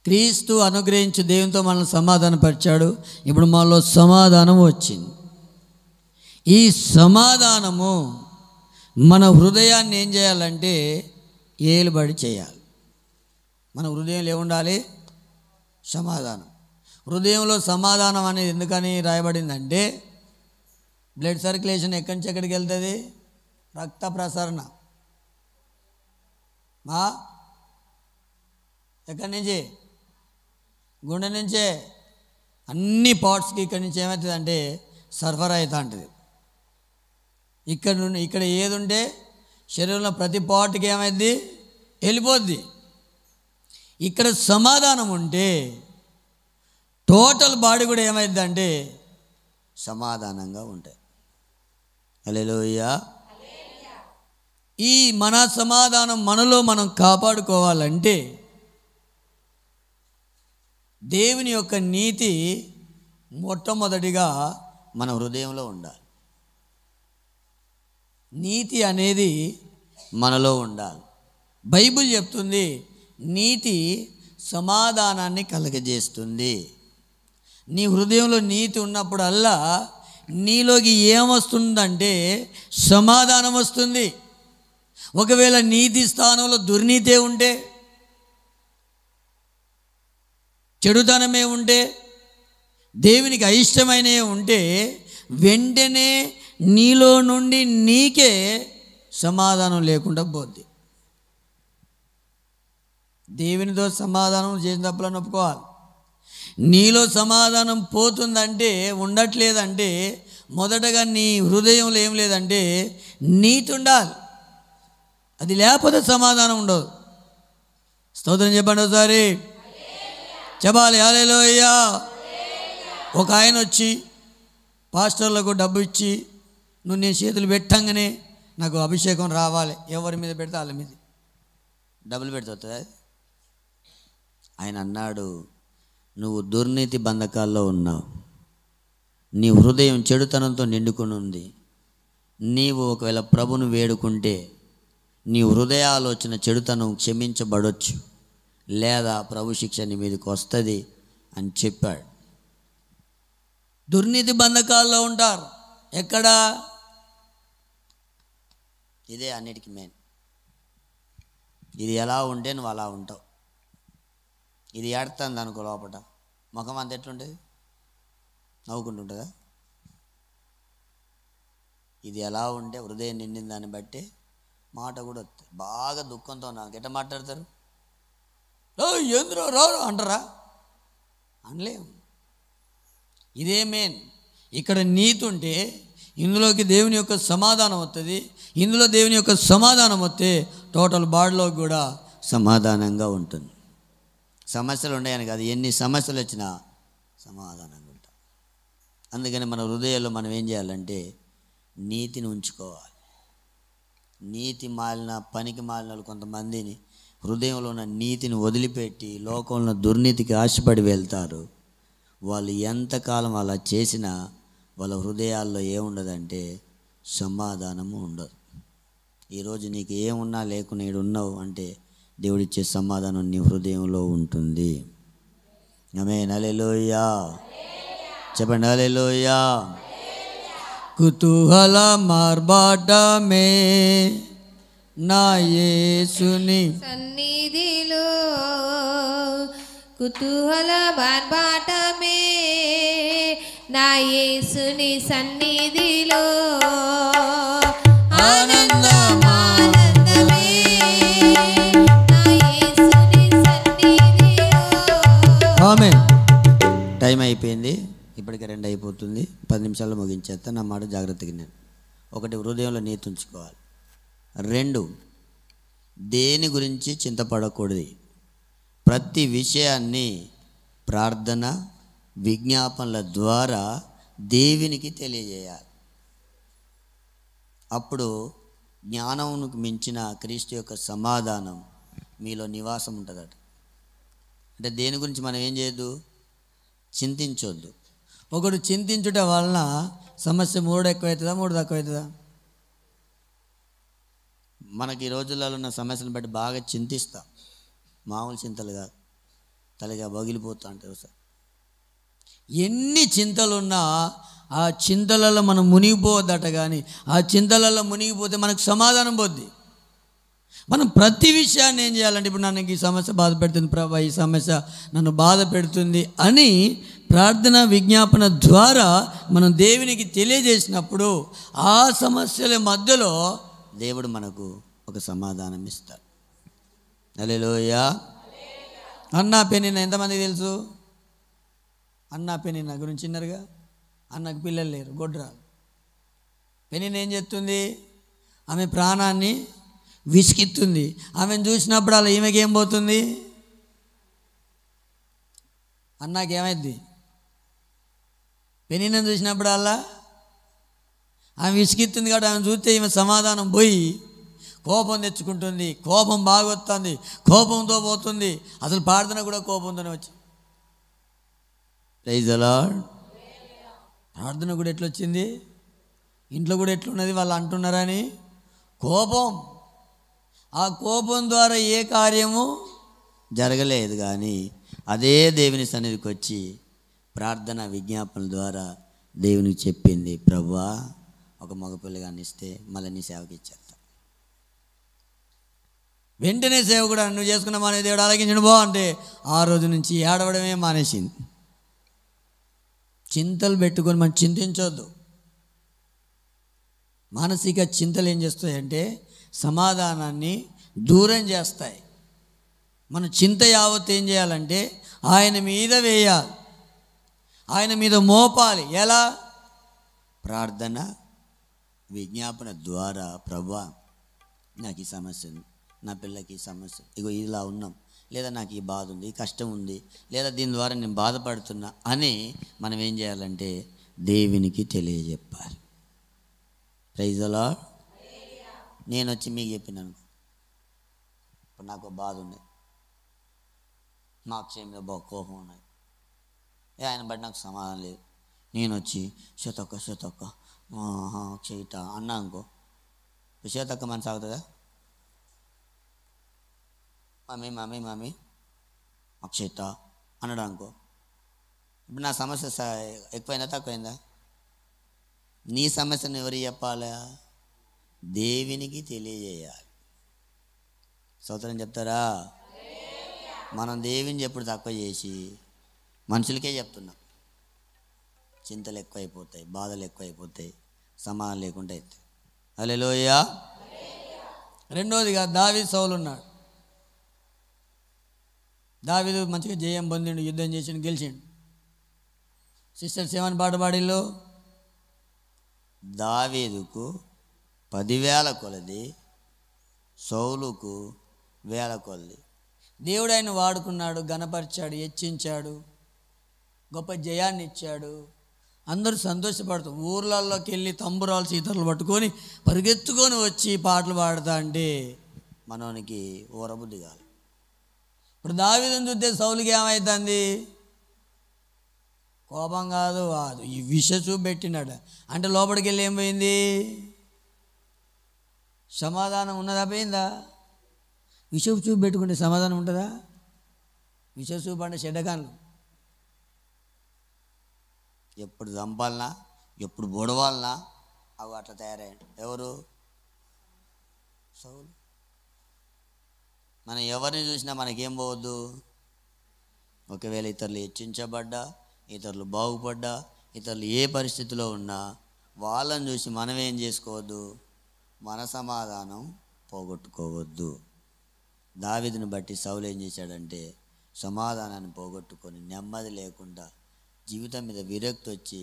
క్రీస్తు అనుగ్రహించి దేవునితో మనల్ని సమాధానపరిచాడు. ఇప్పుడు మనలో సమాధానం వచ్చింది. ఈ సమాధానము మన హృదయాన్ని ఏం చేయాలంటే ఏలుబడి చేయాలి. మన హృదయంలో ఏముండాలి? సమాధానం. హృదయంలో సమాధానం అనేది ఎందుకని రాయబడిందంటే బ్లడ్ సర్క్యులేషన్ ఎక్కడి నుంచి ఎక్కడికి వెళ్తుంది? రక్త ప్రసరణ ఎక్కడి నుంచి? గుండె నుంచే అన్ని పార్ట్స్కి ఇక్కడి నుంచి ఏమవుతుంది అంటే సరఫరా అవుతూ ఉంటుంది. ఇక్కడ నుండి ఇక్కడ ఏది ఉంటే శరీరంలో ప్రతి పార్ట్కి ఏమైంది? వెళ్ళిపోద్ది. ఇక్కడ సమాధానం ఉంటే టోటల్ బాడీ కూడా ఏమైంది అంటే సమాధానంగా ఉంటాయి. హల్లెలూయా. ఈ మన సమాధానం మనలో మనం కాపాడుకోవాలంటే దేవుని యొక్క నీతి మొట్టమొదటిగా మన హృదయంలో ఉండాలి. నీతి అనేది మనలో ఉండాలి. బైబిల్ చెప్తుంది నీతి సమాధానాన్ని కలగజేస్తుంది. నీ హృదయంలో నీతి ఉన్నప్పుడల్లా నీలోకి ఏమొస్తుందంటే సమాధానం వస్తుంది. ఒకవేళ నీతి స్థానంలో దుర్నీతే ఉంటే, చెడుతనమే ఉంటే, దేవునికి అయిష్టమైనవి ఉంటే వెంటనే నీలో నుండి నీకే సమాధానం లేకుండా పోద్ది. దేవునితో సమాధానం చేసినప్పుడు ఒప్పుకోవాలి. నీలో సమాధానం పోతుందంటే, ఉండట్లేదంటే మొదటగా నీ హృదయంలో ఏం లేదంటే నీతి ఉండాలి. అది లేకపోతే సమాధానం ఉండదు. స్తోత్రం చెప్పండి ఒకసారి. చెప్పాలి హల్లెలూయా. ఒక ఆయన వచ్చి పాస్టర్లకు డబ్బు ఇచ్చి నువ్వు నేను చేతులు పెట్టంగానే నాకు అభిషేకం రావాలి, ఎవరి మీద పెడితే వాళ్ళ మీద డబ్బులు పెడుతుంది. ఆయన అన్నాడు, నువ్వు దుర్నీతి బంధకాల్లో ఉన్నావు, నీ హృదయం చెడుతనంతో నిండుకుని ఉంది. నీవు ఒకవేళ ప్రభును వేడుకుంటే నీ హృదయ ఆలోచన చెడుతనం క్షమించబడొచ్చు, లేదా ప్రభు శిక్ష నీ మీదకి వస్తుంది అని చెప్పాడు. దుర్నీతి బంధకాల్లో ఉంటారు. ఎక్కడా? ఇదే అన్నిటికీ మెయిన్. ఇది ఎలా ఉంటే నువ్వు అలా ఉంటావు. ఇది ఏడుతుంది అనుకో, లోపట ముఖం అంత ఎట్లుంటుంది? నవ్వుకుంటుంటుందా? ఇది ఎలా ఉంటే హృదయం నిండిన దాన్ని బట్టి మాట కూడా వస్తుంది. బాగా దుఃఖంతో నాకు ఎట్లా మాట్లాడతారు? ఎందులో రారు అంటారా? అనలేము. ఇదే మెయిన్. ఇక్కడ నీతి ఉంటే ఇందులోకి దేవుని యొక్క సమాధానం వస్తుంది. ఇందులో దేవుని యొక్క సమాధానం వస్తే టోటల్ బాడీలో కూడా సమాధానంగా ఉంటుంది. సమస్యలు ఉన్నాయని కాదు, ఎన్ని సమస్యలు వచ్చినా సమాధానంగా ఉంటాం. అందుకని మన హృదయాల్లో మనం ఏం చేయాలంటే నీతిని ఉంచుకోవాలి. నీతి మాలిన పనికి మాలిన కొంతమందిని హృదయంలో ఉన్న నీతిని వదిలిపెట్టి లోకంలో దుర్నీతికి ఆశపడి వెళ్తారు. వాళ్ళు ఎంతకాలం అలా చేసినా వాళ్ళ హృదయాల్లో ఏముండదంటే సమాధానము ఉండదు. ఈరోజు నీకు ఏమున్నా లేకున్నా ఈడు ఉన్నావు అంటే దేవుడిచ్చే సమాధానం నీ హృదయంలో ఉంటుంది. ఆమేన్. హల్లెలూయా. చెప్పండి హల్లెలూయా. కుతూహల మార్బాటమే నా యేసుని సన్నిధిలో కుతూహల బార్బాటమే నా యేసుని సన్నిధిలో ఆనందం ఆనందమే నా యేసుని సన్నిధిలో. ఆమేన్. టైం అయిపోయింది, ఇప్పటికే 2 అయిపోతుంది. 10 నిమిషాల్లో ముగించేస్తా. నా మాట జాగ్రత్తగా నేను. 1, హృదయంలో నీతి ఉంచుకోవాలి. 2, దేని గురించి చింతపడకూడదు. ప్రతి విషయాన్ని ప్రార్థన విజ్ఞాపనల ద్వారా దేవునికి తెలియజేయాలి. అప్పుడు జ్ఞానమునకు మించిన క్రీస్తు యొక్క సమాధానం మీలో నివాసం ఉంటుందట. అంటే దేని గురించి మనం ఏం చేయొద్దు, చింతించొద్దు. ఒకడు చింతించుట వలన సమస్య 3 ఎక్కువవుతుందా 3 తక్కువవుతుందా? మనకి ఈ రోజులలో ఉన్న సమస్యలను బట్టి బాగా చింతిస్తాం. మామూలు చింతలు కాదు, తలగా పగిలిపోతూ ఉంటాయి సార్. ఎన్ని చింతలున్నా ఆ చింతలలో మనం మునిగిపోవద్దట. కానీ ఆ చింతలలో మునిగిపోతే మనకు సమాధానం పోద్ది. మనం ప్రతి విషయాన్ని ఏం చేయాలంటే, ఇప్పుడు నన్ను ఈ సమస్య బాధ పెడుతుంది ప్రభా, ఈ సమస్య నన్ను బాధ పెడుతుంది అని ప్రార్థన విజ్ఞాపన ద్వారా మనం దేవునికి తెలియజేసినప్పుడు ఆ సమస్యల మధ్యలో దేవుడు మనకు ఒక సమాధానం ఇస్తాడు. హల్లెలూయా. అన్నా పెనిన్న ఎంతమందికి తెలుసు? అన్నా పెనిన్న గురించి విన్నారుగా. అన్నకు పిల్లలు లేరు, గొడ్రాలు. పెనిన్న ఏం చేస్తుంది? ఆమె ప్రాణాన్ని విసిగిస్తుంది. ఆమెను చూసినప్పుడు అలా ఈమెకేం పోతుంది? అన్నాకేమైద్ది? పెనిన్నను చూసినప్పుడు అలా ఆమె విసిగిస్తుంది కాబట్టి ఆమె చూస్తే ఈమె సమాధానం పోయి కోపం తెచ్చుకుంటుంది. కోపం బాగా వస్తుంది, కోపంతో పోతుంది. అసలు ప్రార్థన కూడా కోపంతోనే వచ్చి. Praise the Lord. ప్రార్థన కూడా ఎట్లొచ్చింది? ఇంట్లో కూడా ఎట్లున్నది వాళ్ళు అంటున్నారని కోపం. ఆ కోపం ద్వారా ఏ కార్యము జరగలేదు. కానీ అదే దేవుని సన్నిధికి వచ్చి ప్రార్థన విజ్ఞాపనల ద్వారా దేవునికి చెప్పింది, ప్రభువా ఒక మగపిల్లగాన్ని ఇస్తే మళ్ళీ నీ సేవకి ఇచ్చేస్తా. వెంటనే సేవకుడు నువ్వు చేసుకున్న మానే దేవుడు ఆలకించడు బా అంటే ఆ రోజు నుంచి ఏడవడమే మానేసింది. చింతలు పెట్టుకొని మనం చింతించొద్దు. మానసిక చింతలు ఏం చేస్తాయంటే సమాధానాన్ని దూరం చేస్తాయి. మన చింత యావత్ ఏం చేయాలంటే ఆయన మీద వేయాలి, ఆయన మీద మోపాలి. ఎలా? ప్రార్థన విజ్ఞాపన ద్వారా, ప్రభువా నాకు ఈ సమస్య ఉంది, నా పిల్లకి ఈ సమస్య, ఇగో ఇలా ఉన్నాం, లేదా నాకు ఈ బాధ ఉంది, ఈ కష్టం ఉంది, లేదా దీని ద్వారా నేను బాధపడుతున్నా అని మనం ఏం చేయాలంటే దేవునికి తెలియజెప్పాలి. Praise the lord. నేను వచ్చి మీకు చెప్పినాను, ఇప్పుడు నాకు బాధ ఉంది, మా అక్షయ మీద బాగా కోపం ఉన్నది, ఆయన బట్టి నాకు సమాధానం లేదు. నేను వచ్చి శతొక్క అక్షయట అన్నా అనుకో, శతొక్క మన సాగుతుందా? మమ్మీ అక్షయత అన్నాడు అనుకో, ఇప్పుడు నా సమస్య ఎక్కువైందా తక్కువైందా? నీ సమస్యను ఎవరు చెప్పాలా? దేవునికి తెలియజేయాలి. స్తోత్రం చెప్తారా? మనం దేవుని చెప్పుడు తక్కువ చేసి మనుషులకే చెప్తున్నాం. చింతలు ఎక్కువైపోతాయి, బాధలు ఎక్కువైపోతాయి, సమాధానం లేకుండా అవుతాయి. హల్లెలూయా. రెండోదిగా దావీదు సౌలు ఉన్నాడు. దావీదు మంచిగా జయం పొందిండు, యుద్ధం చేసిండు, గెలిచిండు. సిస్టర్స్ ఏమని పాట పాడిల్లో? దావీదుకు 10,000 కొలది, సౌలుకు 1,000 కొలది. దేవుడు ఆయన వాడుకున్నాడు, ఘనపరిచాడు, హెచ్చించాడు, గొప్ప జయాన్ని ఇచ్చాడు. అందరూ సంతోషపడుతూ ఊర్లలోకి వెళ్ళి తంబురాలు సీతలు పట్టుకొని పరిగెత్తుకొని వచ్చి పాటలు పాడుతా అంటే మనోనికి ఊరబుద్ధి కాదు. ఇప్పుడు దావీదుని చూస్తే సౌలుకి ఏమవుతుంది? కోపం కాదు, ఈ విష చూపెట్టినాడు అంటే లోపలికి వెళ్ళి ఏం పోయింది? సమాధానం ఉన్నదా? పోయిందా? విష చూపు పెట్టుకుంటే సమాధానం ఉంటుందా? విష చూపు అంటే చెడ్డగాన్లు. ఎప్పుడు చంపాలనా, ఎప్పుడు బొడవాలనా, అవి అట్లా తయారయ్యాడు. ఎవరు? సౌలు. మనం ఎవరిని చూసినా మనకేం పోవద్దు? ఒకవేళ ఇతరులు హెచ్చించబడ్డా, ఇతరులు బాగుపడ్డా, ఇతరులు ఏ పరిస్థితిలో ఉన్నా వాళ్ళని చూసి మనం ఏం చేసుకోవద్దు, మన సమాధానం పోగొట్టుకోవద్దు. దావీదుని బట్టి సౌలు ఏం చేశాడంటే సమాధానాన్ని పోగొట్టుకొని నెమ్మది లేకుండా జీవితం మీద విరక్తి వచ్చి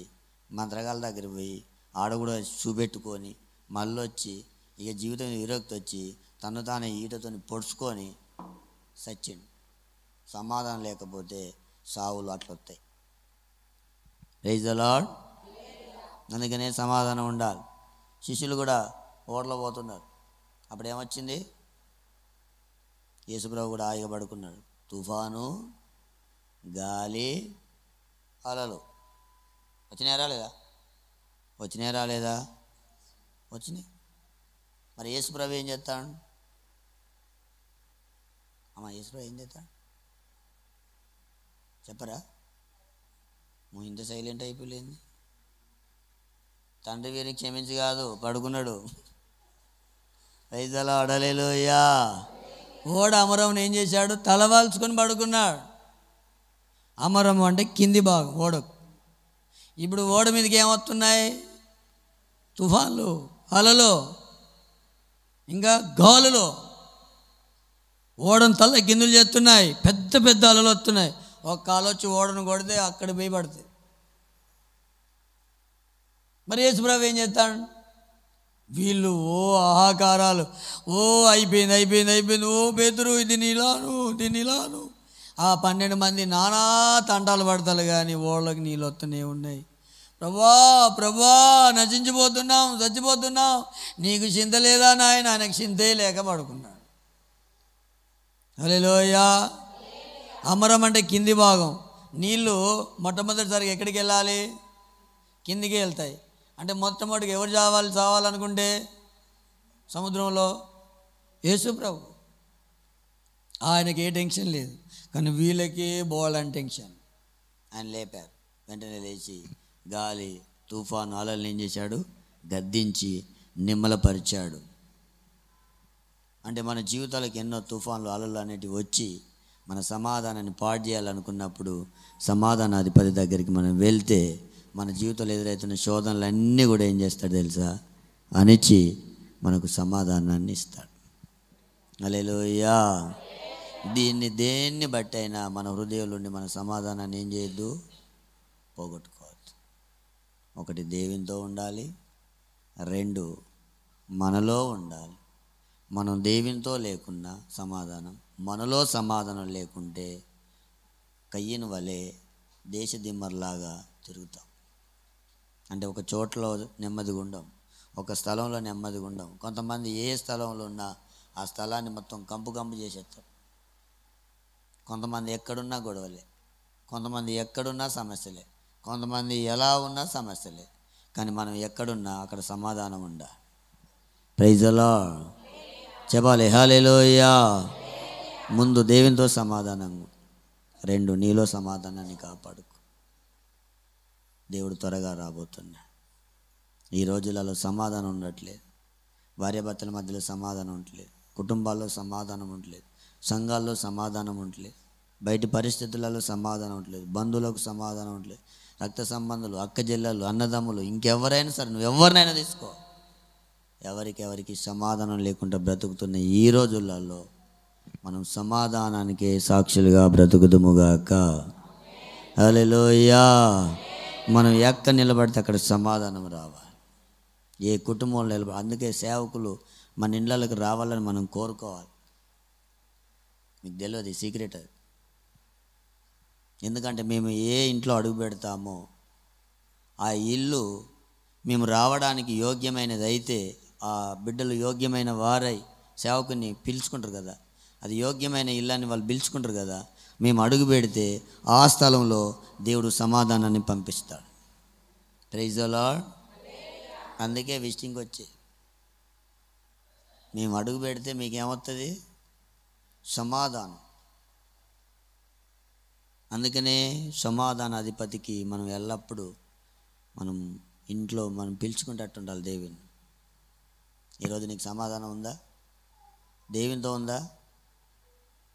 మంత్రగాల దగ్గర పోయి ఆడ కూడా చూపెట్టుకొని మళ్ళీ వచ్చి ఇక జీవితం మీద విరక్తి వచ్చి తను తానే ఈటతో పొడుచుకొని సచ్చిండు. సమాధానం లేకపోతే సావులు అట్లొస్తాయి. Praise the Lord. అందుకనే సమాధానం ఉండాలి. శిష్యులు కూడా ఓడలో పోతున్నారు. అప్పుడు ఏమొచ్చింది? యేసుప్రభు కూడా హాయిగా పడుకున్నాడు. తుఫాను, గాలి, అలలు వచ్చినాయా రాలేదా? వచ్చినాయా రాలేదా? వచ్చినాయి. మరి యేసుప్రభు ఏం చేస్తాడు? యేసుప్రభు ఏం చేస్తాడు చెప్పరా? ఇంత సైలెంట్ అయిపోయింది. తండ్రి వీరిని క్షమించి కాదు, పడుకున్నాడు. రైతుల అడలేలోయా. ఓడ అమరం ఏం చేశాడు? తలవాల్చుకొని పడుకున్నాడు. అమరం అంటే కింది భాగం ఓడకు. ఇప్పుడు ఓడ మీదకి ఏమొస్తున్నాయి? తుఫాన్లు, అలలు, ఇంకా గాలులు ఓడను తల్ల కిందులు చేస్తున్నాయి. పెద్ద పెద్ద అలలు వస్తున్నాయి. ఒక కాలు వచ్చి ఓడను కొడితే అక్కడ పోయి పడుతుంది. మరి యేసుప్రభు ఏం చేస్తాడు? వీళ్ళు ఓ ఆహాకారాలు, ఓ అయిపోయింది, ఓ పేతురు ఇది నీలాను. ఆ 12 మంది నానా తంటాలు పడతారు కానీ ఓళ్ళకి నీళ్ళు వస్తూనే ఉన్నాయి. ప్రభా నశించిపోతున్నాం, చచ్చిపోతున్నాం, నీకు చింత లేదా నాయన? ఆయనకు చింతే లేక పడుకున్నాడు. హల్లెలూయా. అమరం అంటే కింది భాగం. నీళ్ళు మొట్టమొదటిసారిగా ఎక్కడికి వెళ్ళాలి? కిందికి వెళ్తాయి. అంటే మొట్టమొదటిగా ఎవరు చావాలనుకుంటే సముద్రంలో యేసుప్రభు. ఆయనకి ఏ టెన్షన్ లేదు, కానీ వీళ్ళకి బోలని టెన్షన్. ఆయన లేపారు. వెంటనే లేచి గాలి, తుఫాను, అలల్ని ఏం చేశాడు? గద్దించి నిమ్మలపరిచాడు. అంటే మన జీవితాలకు ఎన్నో తుఫాన్లు, అలలు అనేటివి వచ్చి మన సమాధానాన్ని పాడు చేయాలనుకున్నప్పుడు సమాధానాధిపతి దగ్గరికి మనం వెళ్తే మన జీవితంలో ఎదురవుతున్న శోధనలన్నీ కూడా ఏం చేస్తాడు తెలుసా? అణిచి మనకు సమాధానాన్ని ఇస్తాడు. హల్లెలూయా. దేన్ని బట్టి అయినా మన హృదయంలోని మన సమాధానాన్ని ఏం చేయొద్దు, పోగొట్టుకోవద్దు. ఒకటి దేవునితో ఉండాలి, 2 మనలో ఉండాలి. మనం దేవునితో లేకున్నా సమాధానం, మనలో సమాధానం లేకుంటే కయ్యను వలె దేశదిమ్మర్లాగా తిరుగుతాం. అంటే ఒక చోట్లో నెమ్మదిగా ఉండం, ఒక స్థలంలో నెమ్మదిగా ఉండం. కొంతమంది ఏ స్థలంలో ఉన్నా ఆ స్థలాన్ని మొత్తం కంపు చేసేస్తారు. కొంతమంది ఎక్కడున్నా గొడవలే, కొంతమంది ఎక్కడున్నా సమస్యలే, కొంతమంది ఎలా ఉన్నా సమస్యలే. కానీ మనం ఎక్కడున్నా అక్కడ సమాధానం ఉండాలి. Praise the Lord. చెప్పాలి హల్లెలూయా. ముందు దేవునితో సమాధానం, 2 నీలో సమాధానాన్ని కాపాడుకో. దేవుడు త్వరగా రాబోతున్నాడు. ఈ రోజులలో సమాధానం ఉండట్లేదు. భార్యాభర్తల మధ్యలో సమాధానం ఉండట్లేదు, కుటుంబాల్లో సమాధానం ఉండట్లేదు, సంఘాల్లో సమాధానం ఉండట్లేదు, బయటి పరిస్థితులలో సమాధానం ఉండట్లేదు, బంధువులకు సమాధానం ఉండట్లేదు, రక్త సంబంధులు, అక్క చెల్లెళ్ళు, అన్నదమ్ములు, ఇంకెవరైనా సరే నువ్వు ఎవరినైనా తీసుకో, ఎవరికి సమాధానం లేకుండా బ్రతుకుతున్న ఈ రోజులలో మనం సమాధానానికే సాక్షులుగా బ్రతుకుదుముగాక. హల్లెలూయా. మనం ఎక్కడ నిలబడితే అక్కడ సమాధానం రావాలి. ఏ కుటుంబంలో నిలబడి, అందుకే సేవకులు మన ఇళ్ళకి రావాలని మనం కోరుకోవాలి. మీకు తెలియదు ఈ సీక్రెట్ అది. ఎందుకంటే మేము ఏ ఇంట్లో అడుగు పెడతామో ఆ ఇల్లు మేము రావడానికి యోగ్యమైనది అయితే, ఆ బిడ్డలు యోగ్యమైన వారై సేవకుని పిలుచుకుంటారు కదా, అది యోగ్యమైన ఇల్లాన్ని వాళ్ళు పిలుచుకుంటారు కదా, మేము అడుగు పెడితే ఆ స్థలంలో దేవుడు సమాధానాన్ని పంపిస్తాడు. Praise the Lord. అందుకే విజిటింగ్ వచ్చి మేము అడుగు పెడితే మీకేమవుతుంది? సమాధానం. అందుకనే సమాధాన అధిపతికి మనం ఎల్లప్పుడూ మనం ఇంట్లో మనం పిలుచుకుంటట్టు ఉండాలి దేవుని. ఈరోజు నీకు సమాధానం ఉందా? దేవునితో ఉందా?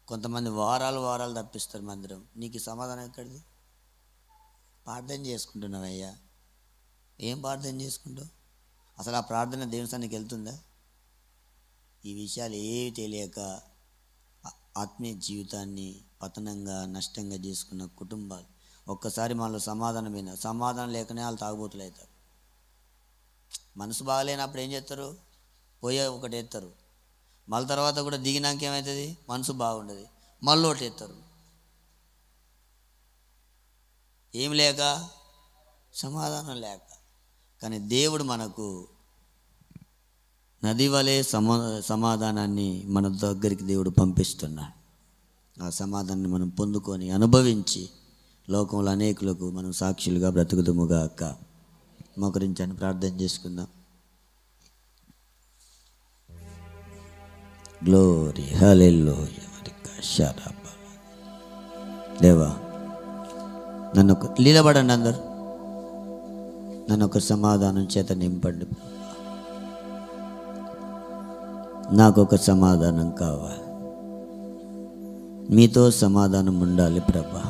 కొంతమంది వారాలు తప్పిస్తారు మందిరం. నీకు సమాధానం ఎక్కడిది? ప్రార్థన చేసుకుంటున్నావయ్యా, ఏం ప్రార్థన చేసుకుంటావు? అసలు ఆ ప్రార్థన దేవుని సన్నిధికి వెళ్తుందా? ఈ విషయాలు ఏవి తెలియక ఆత్మీయ జీవితాన్ని పతనంగా నష్టంగా చేసుకున్న కుటుంబాలు ఒక్కసారి మనలో సమాధానం లేకనే వాళ్ళు తాగుబోతులు అవుతారు. మనసు బాగలేనప్పుడు ఏం చేస్తారు? పోయే ఒకటి ఎత్తారు, మళ్ళీ తర్వాత కూడా దిగినాక ఏమవుతుంది? మనసు బాగుండదు, మళ్ళీ ఒకటి ఎత్తారు. ఏం లేక? సమాధానం లేక. కానీ దేవుడు మనకు నది వలె సమాధానాన్ని మన దగ్గరికి దేవుడు పంపిస్తున్నాడు. ఆ సమాధానాన్ని మనం పొందుకొని అనుభవించి లోకంలో అనేకులకు మనం సాక్షులుగా బ్రతుకుదుముగాక. మోకరించని ప్రార్థన చేసుకుందాం. గ్లోరీ హల్లెలూయా. దేవా, నన్ను నిలబడండి అందరు, నన్ను ఒక సమాధానం చేత నింపండి. నాకు ఒక సమాధానం కావాలి, మీతో సమాధానం ఉండాలి ప్రభా.